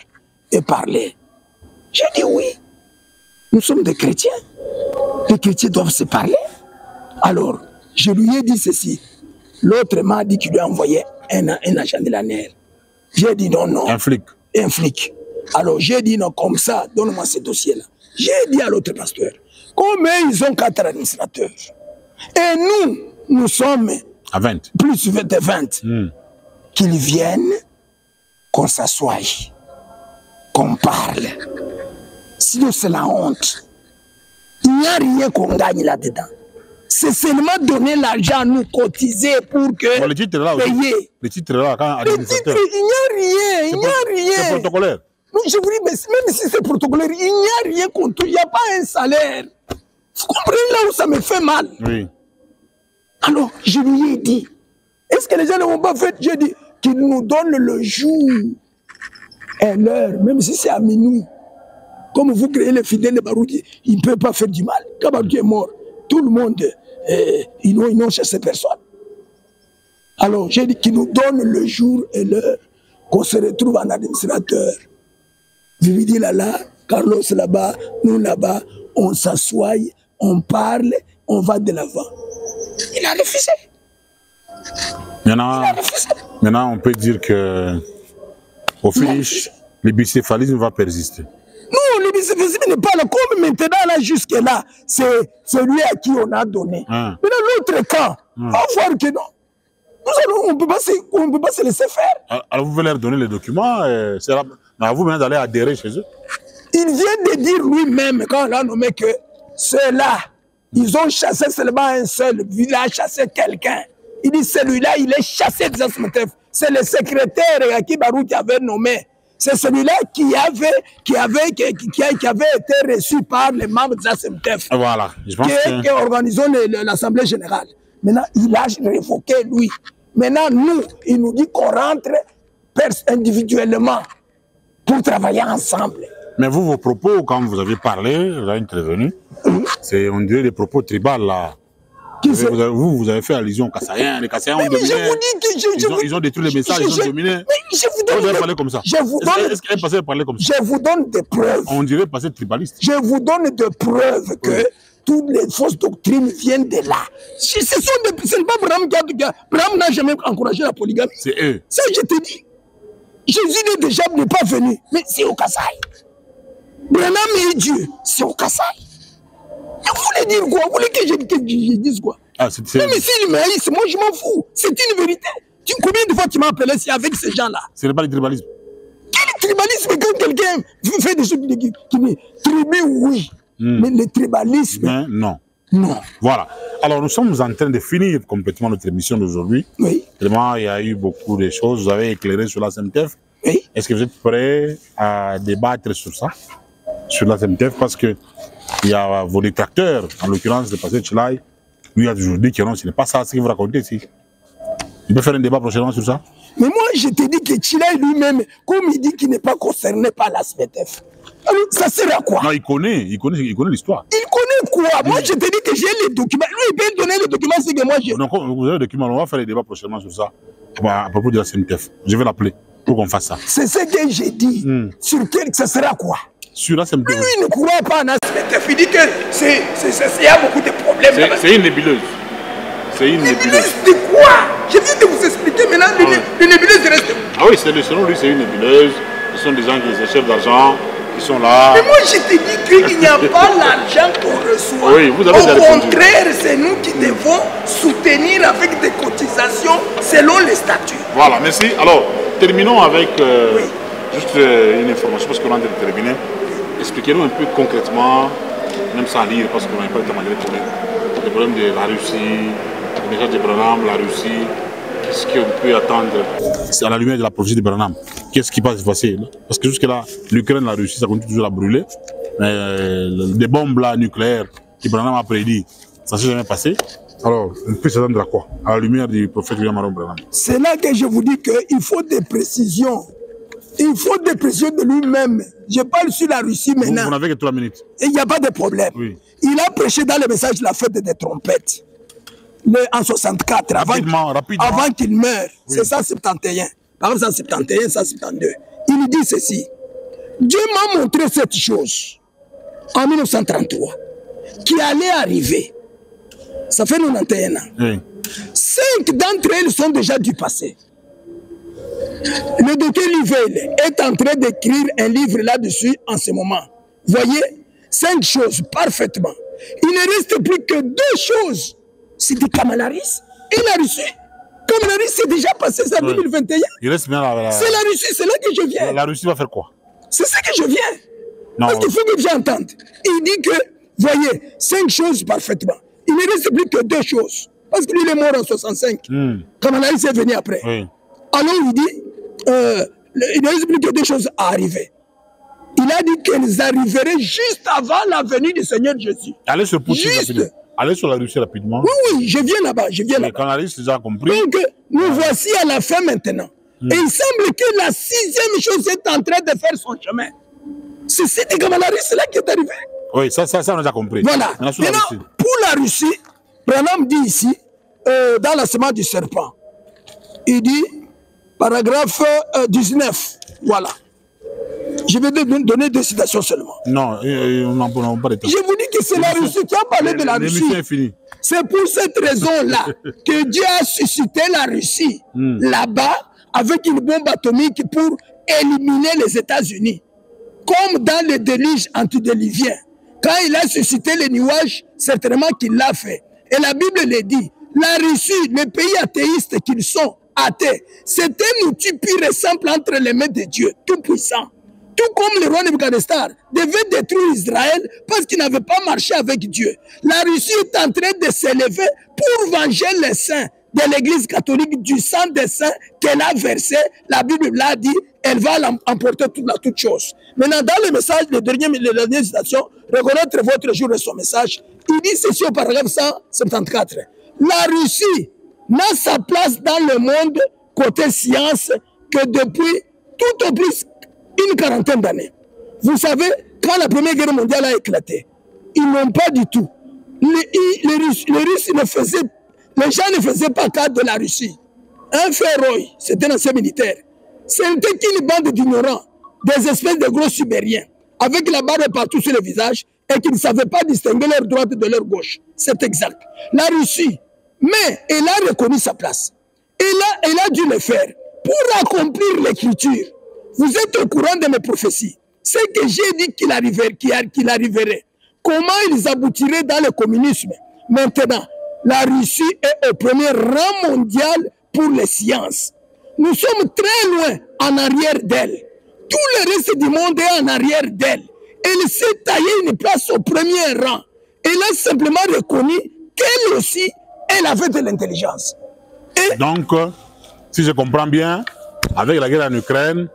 et parler. J'ai dit oui. Nous sommes des chrétiens. Les chrétiens doivent se parler. Alors, je lui ai dit ceci. L'autre m'a dit qu'il lui a envoyé un agent de l'ANER. J'ai dit non. Un flic. Un flic. Alors, j'ai dit non, comme ça, donne-moi ce dossier-là. J'ai dit à l'autre pasteur, comme ils ont 4 administrateurs, et nous sommes à 20. Plus de 20, qu'ils viennent, qu'on s'assoie, qu'on parle. Sinon, c'est la honte. Il n'y a rien qu'on gagne là-dedans. C'est seulement donner l'argent à nous, cotiser pour que bon, le titre là aussi. payer. Le titre là, quand administrateur. Il n'y a rien. C'est protocolaire. Non, je vous dis, mais même si c'est protocolaire, il n'y a rien contre. Il n'y a pas un salaire. Vous comprenez là où ça me fait mal? Oui. Alors, je lui ai dit, est-ce que les gens ne vont pas faire? J'ai dit qu'ils nous donnent le jour et l'heure, même si c'est à minuit. Comme vous créez les fidèles de Baroudi, ils ne peuvent pas faire du mal. Quand Baroudi est mort, tout le monde, ils n'ont chassé personne. Alors, j'ai dit qu'ils nous donnent le jour et l'heure, qu'on se retrouve en administrateur. Vividi là, Carlos là-bas, nous là-bas, on s'assoit, on parle, on va de l'avant. Il a refusé. Maintenant, on peut dire que au finish, le bicéphalisme va persister. Non, le bicéphalisme n'est pas là. Comme maintenant, là, jusque-là, c'est celui à qui on a donné. Maintenant, l'autre camp, on va voir que non. On ne peut pas se laisser faire. Alors, vous voulez leur donner les documents, c'est vous maintenant d'aller adhérer chez eux. Il vient de dire lui-même, quand on l'a nommé, que ceux-là, ils ont chassé seulement un seul. Il a chassé quelqu'un. Il dit celui-là, il est chassé de Zasmetef. C'est le secrétaire Yaki Barou qui avait nommé. C'est celui-là qui avait été reçu par les membres de Zasmetef. Voilà. Je pense qui organisé l'Assemblée générale. Maintenant, il a révoqué lui. Maintenant, nous, il nous dit qu'on rentre individuellement pour travailler ensemble. Mais vous, vos propos, quand vous avez parlé, vous avez intervenu, c'est, on dirait, des propos tribaux là. Vous avez fait allusion aux Kassaïens. Les Kassaïens ont dominé. Ils ont détruit les messages, ils ont dominé. Mais je vous donne. Vous avez parlé comme ça. Est-ce qu'elle est passée à parler comme ça? Je vous donne des preuves. On dirait passer tribaliste. Je vous donne des preuves que toutes les fausses doctrines viennent de là. Ce n'est pas Braham qui a. Braham n'a jamais encouragé la polygamie. C'est eux. Ça, je te dis. Jésus déjà n'est pas venu, mais c'est au Kassai. Branham est Dieu, c'est au Kassai. Vous voulez dire quoi? Vous voulez que je dise quoi? Même s'il me haïssent, moi je m'en fous. C'est une vérité. Combien de fois tu m'as appelé si avec ces gens-là? Ce n'est pas le tribalisme. Quel tribalisme quand quelqu'un fait des choses qui me tribu, oui. Mais le tribalisme. Mais non. Non. Voilà. Alors nous sommes en train de finir complètement notre émission d'aujourd'hui. Oui. Tellement il y a eu beaucoup de choses. Vous avez éclairé sur la SMTF. Oui. Est-ce que vous êtes prêts à débattre sur ça? Sur la SMTF, parce que il y a vos détracteurs, en l'occurrence le passé Tchilai, lui a toujours dit que non, ce n'est pas ça ce que vous racontez ici. Il peut faire un débat prochainement sur ça? Mais moi, je te dis que Tchilai lui-même, comme il dit qu'il n'est pas concerné par la SMTF, alors ça sert à quoi? Non, il connaît l'histoire. Il connaît quoi? Moi, je te dis que j'ai les documents. Lui, il peut donner les documents, c'est que moi, j'ai. Donc, vous avez les documents, on va faire des débats prochainement sur ça, à propos de la SMTF. Je vais l'appeler pour qu'on fasse ça. C'est ce que j'ai dit. Sur quel, ça sera quoi? Sur la SMTF. Lui, il ne croit pas en la SMTF. Il dit que il y a beaucoup de problèmes. C'est une nébuleuse. C'est une nébuleuse. De quoi? Je viens de vous expliquer maintenant. Les nébuleuses restent. Ah oui, selon lui, c'est une nébuleuse. Ce sont des gens qui cherchent d'argent, qui sont là. Mais moi, je te dis qu'il n'y a pas l'argent qu'on reçoit. Oui, vous avez au contraire, c'est nous qui devons soutenir avec des cotisations selon les statuts. Voilà, merci. Alors, terminons avec juste une information, parce qu'on est en train de terminer. Expliquez-nous un peu concrètement, même sans lire, parce qu'on n'a pas le temps de répondre, le problème de la Russie, le message de Branham, la Russie, qu'est-ce qu'on peut attendre à la lumière de la prophétie de Branham? Qu'est-ce qui va se passer? Parce que jusque-là, l'Ukraine, la Russie, ça continue toujours à brûler. Des bombes là, nucléaires que Branham a prédit, ça ne s'est jamais passé. Alors, on peut s'attendre à quoi? À la lumière du prophète William Aaron Branham. C'est là que je vous dis qu'il faut des précisions. Il faut des précisions de lui-même. Je parle sur la Russie maintenant. Vous n'avez que 3 minutes. Et il n'y a pas de problème. Oui. Il a prêché dans le message de la fête des trompettes. En 64, avant qu'il meure. Oui. C'est 171. Par exemple, 171, 172. Il dit ceci. Dieu m'a montré cette chose en 1933 qui allait arriver. Ça fait 91 ans. Oui. 5 d'entre elles sont déjà du passé. Le docteur Livelle est en train d'écrire un livre là-dessus en ce moment. Voyez, 5 choses parfaitement. Il ne reste plus que 2 choses. C'est des Kamala Harris et la Russie. Kamala Harris, c'est déjà passé, c'est en 2021. Il reste bien C'est la Russie, c'est là que je viens. La Russie va faire quoi? C'est ça que je viens. Non. Parce qu'il faut que j'entende. Il dit que Voyez, 5 choses parfaitement. Il ne reste plus que 2 choses. Parce qu'il est mort en 65. Kamala Harris est venu après. Oui. Alors il dit, il ne reste plus que 2 choses à arriver. Il a dit qu'elles arriveraient juste avant la venue du Seigneur Jésus. Allez sur rapidement. Allez sur la Russie rapidement. Oui, je viens là-bas, Quand la Russie déjà compris. Donc, nous voici à la fin maintenant. Et il semble que la 6e chose est en train de faire son chemin. C'est Kamala Harris là qui est arrivé. Oui, ça on a déjà compris. Voilà. Maintenant, pour la Russie, Branham dit ici, dans la semence du serpent, il dit, paragraphe 19, voilà. Je vais donner 2 citations seulement. Non, on n'en pas de temps. Je vous dis que c'est la Russie qui a parlé de la Russie. C'est pour cette raison-là que Dieu a suscité la Russie là-bas avec une bombe atomique pour éliminer les États-Unis. Comme dans le déluge antidélivien. Quand il a suscité les nuages, certainement qu'il l'a fait. Et la Bible le dit. La Russie, les pays athéistes qu'ils sont, athées, c'est un outil pur et simple entre les mains de Dieu, tout puissant. Tout comme le roi Nebuchadnezzar devait détruire Israël parce qu'il n'avait pas marché avec Dieu. La Russie est en train de s'élever pour venger les saints de l'Église catholique du sang des saints qu'elle a versé. La Bible l'a dit, elle va emporter toute chose. Maintenant, dans le message, la dernière citation, reconnaître votre jour et son message, il dit ceci au paragraphe 174. La Russie n'a sa place dans le monde côté science que depuis tout au plus une quarantaine d'années. Vous savez, quand la Première Guerre mondiale a éclaté, ils n'ont pas du tout. Les gens ne faisaient pas cas de la Russie. Un Ferroy, c'était un ancien militaire. C'était une bande d'ignorants, des espèces de gros sibériens, avec la barbe partout sur le visage et qui ne savaient pas distinguer leur droite de leur gauche. C'est exact. La Russie, mais elle a reconnu sa place. Elle a dû le faire pour accomplir l'écriture. Vous êtes au courant de mes prophéties. Ce que j'ai dit qu'il arriverait. Comment ils aboutiraient dans le communisme. Maintenant, la Russie est au premier rang mondial pour les sciences. Nous sommes très loin en arrière d'elle. Tout le reste du monde est en arrière d'elle. Elle s'est taillée une place au premier rang. Elle a simplement reconnu qu'elle aussi, elle avait de l'intelligence. Donc, si je comprends bien, avec la guerre en Ukraine,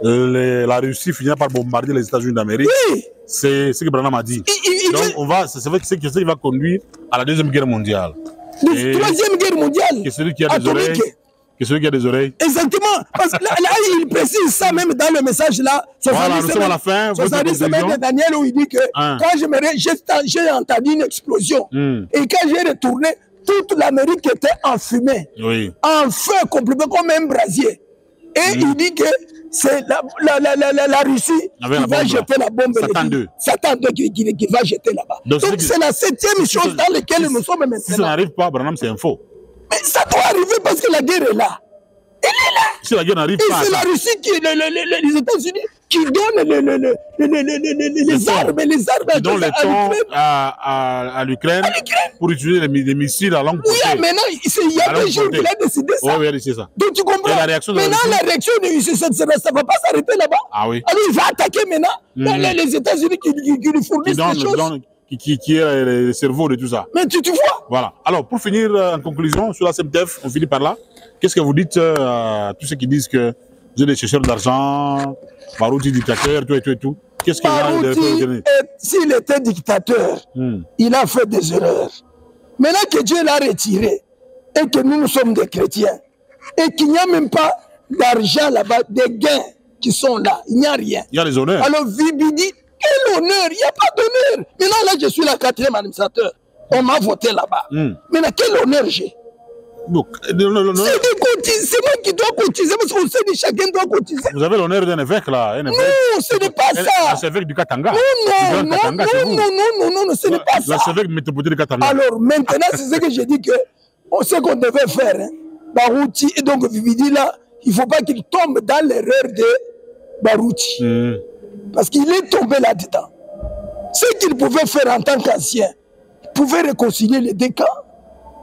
la Russie finira par bombarder les États-Unis d'Amérique. Oui. C'est ce que Branham a dit. Donc, c'est ce qui va conduire à la 2e guerre mondiale. La 3e guerre mondiale. Que celui qui a des oreilles. Que celui qui a des oreilles. Exactement. Parce que là, il précise ça même dans le message là. Voilà, nous sommes à la fin. 70 semaines de Daniel où il dit que quand j'ai entendu une explosion. Et quand j'ai retourné, toute l'Amérique était en fumée. Oui. En feu, complètement comme un brasier. Et il dit que c'est la Russie qui va jeter la bombe. Satan 2 qui va jeter là-bas. Donc c'est la 7e chose dans laquelle nous sommes maintenant. Si ça n'arrive pas, Branham, c'est un faux. Mais ça doit arriver parce que la guerre est là. Elle est là. Si la guerre n'arrive pas. Et c'est la Russie les États-Unis qui donnent les armes. Qui donnent les temps à l'Ukraine pour utiliser les missiles à longue portée. Oui, maintenant, il y a des jours qu'il a décidé ça. Oui, c'est ça. Donc tu comprends. Et la réaction maintenant, la réaction, ça ne va pas s'arrêter là-bas. Ah oui. Alors il va attaquer maintenant les États-Unis qui lui fournissent des choses. Qui est le cerveau de tout ça. Mais tu vois. Voilà. Alors, pour finir en conclusion, sur la CMTF, on finit par là. Qu'est-ce que vous dites à tous ceux qui disent que vous êtes des chercheurs d'argent, Barouti dictateur, tout et tout? Qu'est-ce que vous avez s'il était dictateur, il a fait des erreurs. Maintenant que Dieu l'a retiré et que nous sommes des chrétiens et qu'il n'y a même pas d'argent là-bas, des gains qui sont là, il n'y a rien. Il y a les honneurs. Alors, Vibidi, quel honneur? Il n'y a pas d'honneur. Maintenant, là, je suis la 4e administrateur. On m'a voté là-bas. Maintenant, quel honneur j'ai? C'est moi qui dois cotiser, parce qu'on sait que chacun doit cotiser. Vous avez l'honneur d'un évêque là. Non, ce n'est pas ça. L'archevêque du Katanga. Non, ce n'est pas ça. L'archevêque métropolitain du Katanga. Alors maintenant, c'est ce que j'ai dit que on sait qu'on devait faire. Barouti, et donc Vividi là, il ne faut pas qu'il tombe dans l'erreur de Barouti. Parce qu'il est tombé là-dedans. Ce qu'il pouvait faire en tant qu'ancien, il pouvait réconcilier les deux camps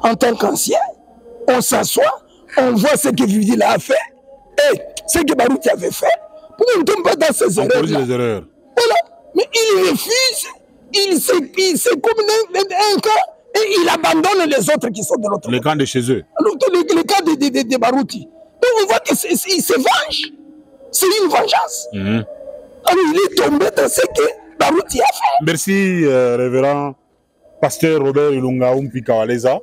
en tant qu'ancien. On s'assoit, on voit ce que Vividi a fait et ce que Barouti avait fait. Pour qu'on ne tombe pas dans ces erreurs. Les erreurs. Voilà. Mais il refuse il c'est comme un camp et il abandonne les autres qui sont de l'autre côté. Les camps de chez eux. Alors, les camps de Barouti. Donc on voit qu'il se venge. C'est une vengeance. Alors il est tombé dans ce que Barouti a fait. Merci, révérend pasteur Robert Ilunga Umpi Kawaleza,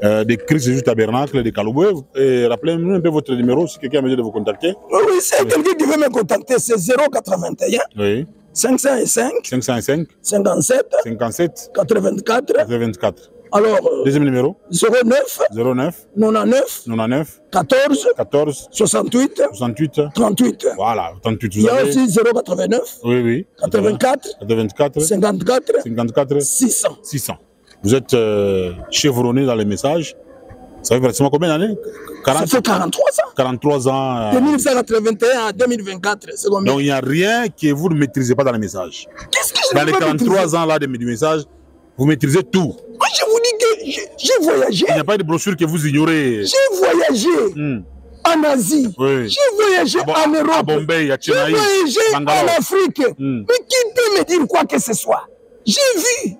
de Christ Jésus Tabernacle de Kaloboué. Rappelez-nous un peu votre numéro si quelqu'un a besoin de vous contacter. Oui, c'est quelqu'un qui veut me contacter, c'est 081 oui. 505 505 57 57 84 84. Alors, deuxième numéro 09 09 99 99 14 14 68 68 38. Voilà, 38. Il y a aussi 089 oui, oui. 84 84 54 54 600. 600. Vous êtes chevronné dans les messages. Ça fait pratiquement combien d'années? Ça fait 43 ans. 43 ans. De 1981 à 2024, c'est combien? Donc il n'y a rien que vous ne maîtrisez pas dans les messages. Qu'est-ce que je Dans les ne peux pas 43 maîtriser? ans là du message, vous maîtrisez tout. Moi, je vous dis que j'ai voyagé. Il n'y a pas de brochure que vous ignorez. J'ai voyagé en Asie. Oui. J'ai voyagé en Europe. À Bombay, à J'ai Chennai, voyagé Bangalore. en Afrique. Mais qui peut me dire quoi que ce soit? J'ai vu.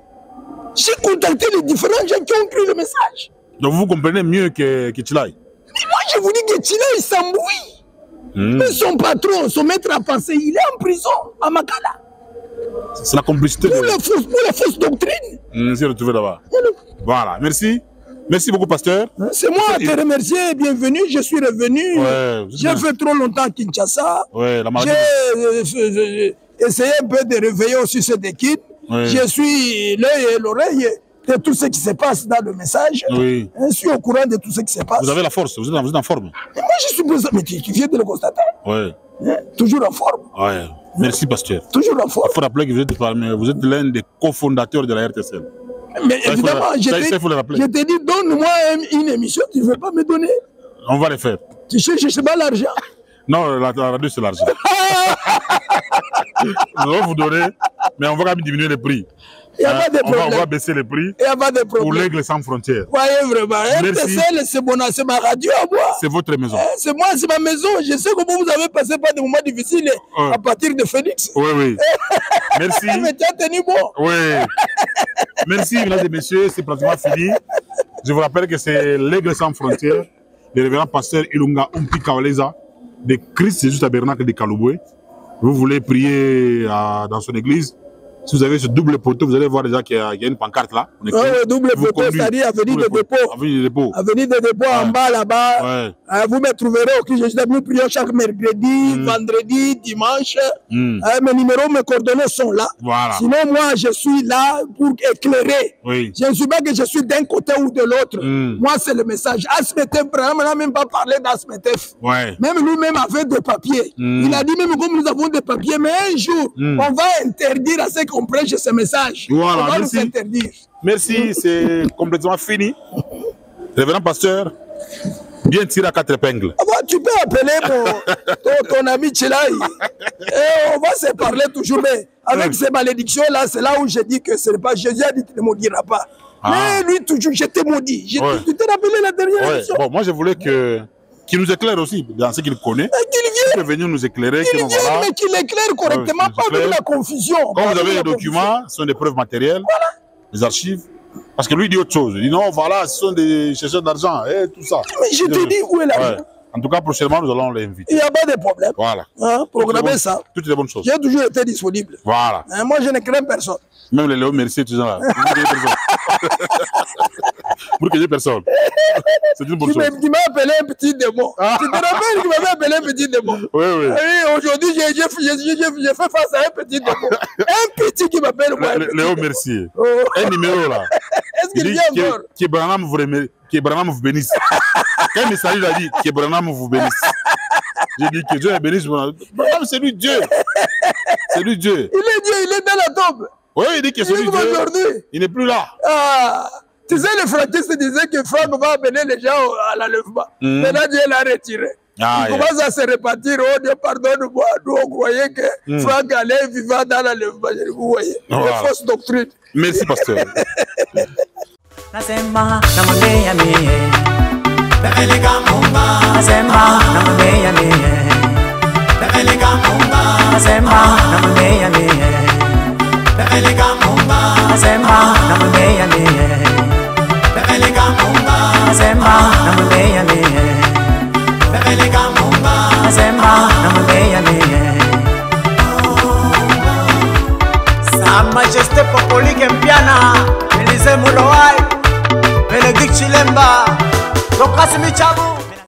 J'ai contacté les différents gens qui ont pris le message. Donc vous comprenez mieux que Chilai. Mais moi, je vous dis que Chilai, il s'embrouille. Mais son patron, son maître à penser, il est en prison à Makala. C'est la complicité pour la fausse doctrine. C'est retrouvé là-bas. Voilà, merci. Merci beaucoup, pasteur. C'est moi à te remercier. Bienvenue, je suis revenu. Ouais, j'ai fait trop longtemps à Kinshasa. Ouais, la maladie. J'ai essayé un peu de réveiller aussi cette équipe. Ouais. Je suis l'œil et l'oreille de tout ce qui se passe dans le message. Oui. Je suis au courant de tout ce qui se passe. Vous avez la force, vous êtes en forme. Et moi, je suis présent. Mais tu viens de le constater. Oui. Toujours en forme. Ouais. Merci, pasteur. Toujours en forme. Il faut rappeler que vous êtes l'un des cofondateurs de la RTCL. Mais ça, évidemment, je t'ai dit, donne-moi une émission, tu ne veux pas me donner. On va le faire. Tu cherches pas l'argent. Non, la radio, c'est l'argent. Nous allons vous donner, mais on va quand même diminuer les prix. Il n'y a pas de problème. On va baisser les prix. Il n'y a pas de problème. Pour l'Aigle sans frontières. Voyez vraiment. RTCL, c'est ma radio à moi. C'est votre maison. C'est moi, c'est ma maison. Je sais que vous avez passé par des moments difficiles à partir de Phoenix. Oui, oui. Merci. Mais tu as tenu bon. Oui. Merci, mesdames et messieurs. C'est pratiquement fini. Je vous rappelle que c'est l'Aigle sans frontières, le révérend pasteur Ilunga Umpi Kawaleza de Christ Jésus Tabernacle de Kaloboué. Vous voulez prier dans son église. Si vous avez ce double poteau, vous allez voir déjà qu'il y a une pancarte là. Oui, double poteau, c'est-à-dire avenue de dépôt. Avenue de dépôt. Avenue de dépôt en bas là-bas. Vous me trouverez au Christ. Nous prions chaque mercredi, vendredi, dimanche. Mes numéros, mes coordonnées sont là. Voilà. Sinon, moi, je suis là pour éclairer. Oui. Je ne suis pas que je suis d'un côté ou de l'autre. Moi, c'est le message. Asmetef, on n'a même pas parlé d'Asmetef. Ouais. Même lui-même avait des papiers. Il a dit, même comme nous avons des papiers, mais un jour, on va interdire à ceux qu'on prêche ce message. Voilà, on va merci. nous interdire. Merci, c'est complètement fini. Révérend pasteur, bien tiré à 4 épingles. Ah bah, tu peux appeler ton ami Tchelaï. On va se parler toujours, mais avec ces malédictions-là, c'est là où je dis que ce n'est pas Jésus a dit qu'il ne maudira pas. Mais lui, toujours, je t'ai maudit. Tu t'es rappelé la dernière émission. Bon, moi, je voulais qu'il nous éclaire aussi dans ce qu'il connaît. Il peut venir nous éclairer. Qu'il vienne, mais qu'il éclaire correctement, pas avec la confusion. Quand vous avez les documents, ce sont des preuves matérielles, des archives. Parce que lui, il dit autre chose. Il dit non, voilà, ce sont des chercheurs d'argent et tout ça. Mais je te dis où est l'argent. En tout cas, prochainement, nous allons l'inviter. Il n'y a pas de problème. Voilà. Programmez ça. Toutes les bonnes choses. J'ai toujours été disponible. Voilà. Moi, je ne crains personne. Même les Léo Mercier, tout ça là. Pour que j'ai personne. C'est une bonne chose. Tu m'as appelé un petit démon. Tu te rappelles qu'il m'avait appelé un petit démon? Oui, oui. Et aujourd'hui, j'ai fait face à un petit démon. Un petit qui m'appelle moi. Léo Mercier. Un numéro là. Est-ce qu'il vient encore? Que Branham vous bénisse. Quand il me salue, il a dit que Branham vous bénisse. J'ai dit que Dieu est bénisse. Branham, c'est lui Dieu. C'est lui Dieu. Il est Dieu, il est dans la tombe. Oui, il dit que c'est lui Dieu. Il n'est plus là. Tu sais, les franquistes disaient que Franck va amener les gens à l'enlèvement. Maintenant, Dieu l'a retiré. Il commence à se répartir. Oh Dieu, pardonne-moi. Nous, on croyait que Franck allait vivre dans l'enlèvement. Vous voyez, les fausses doctrines. Merci, pasteur. Nasema na mwambia mie Bebelika mumba Nasema na mwambia mie Bebelika mumba Nasema na mwambia mie Bebelika mumba Azemba namwambia mie Bebeleka Mumba Azemba namwambia mie Bebeleka Mumba Azemba namwambia mie Sa Majesté Popolique Mpiana Elise Mulowai Benedict Chilemba Dokasi Michabu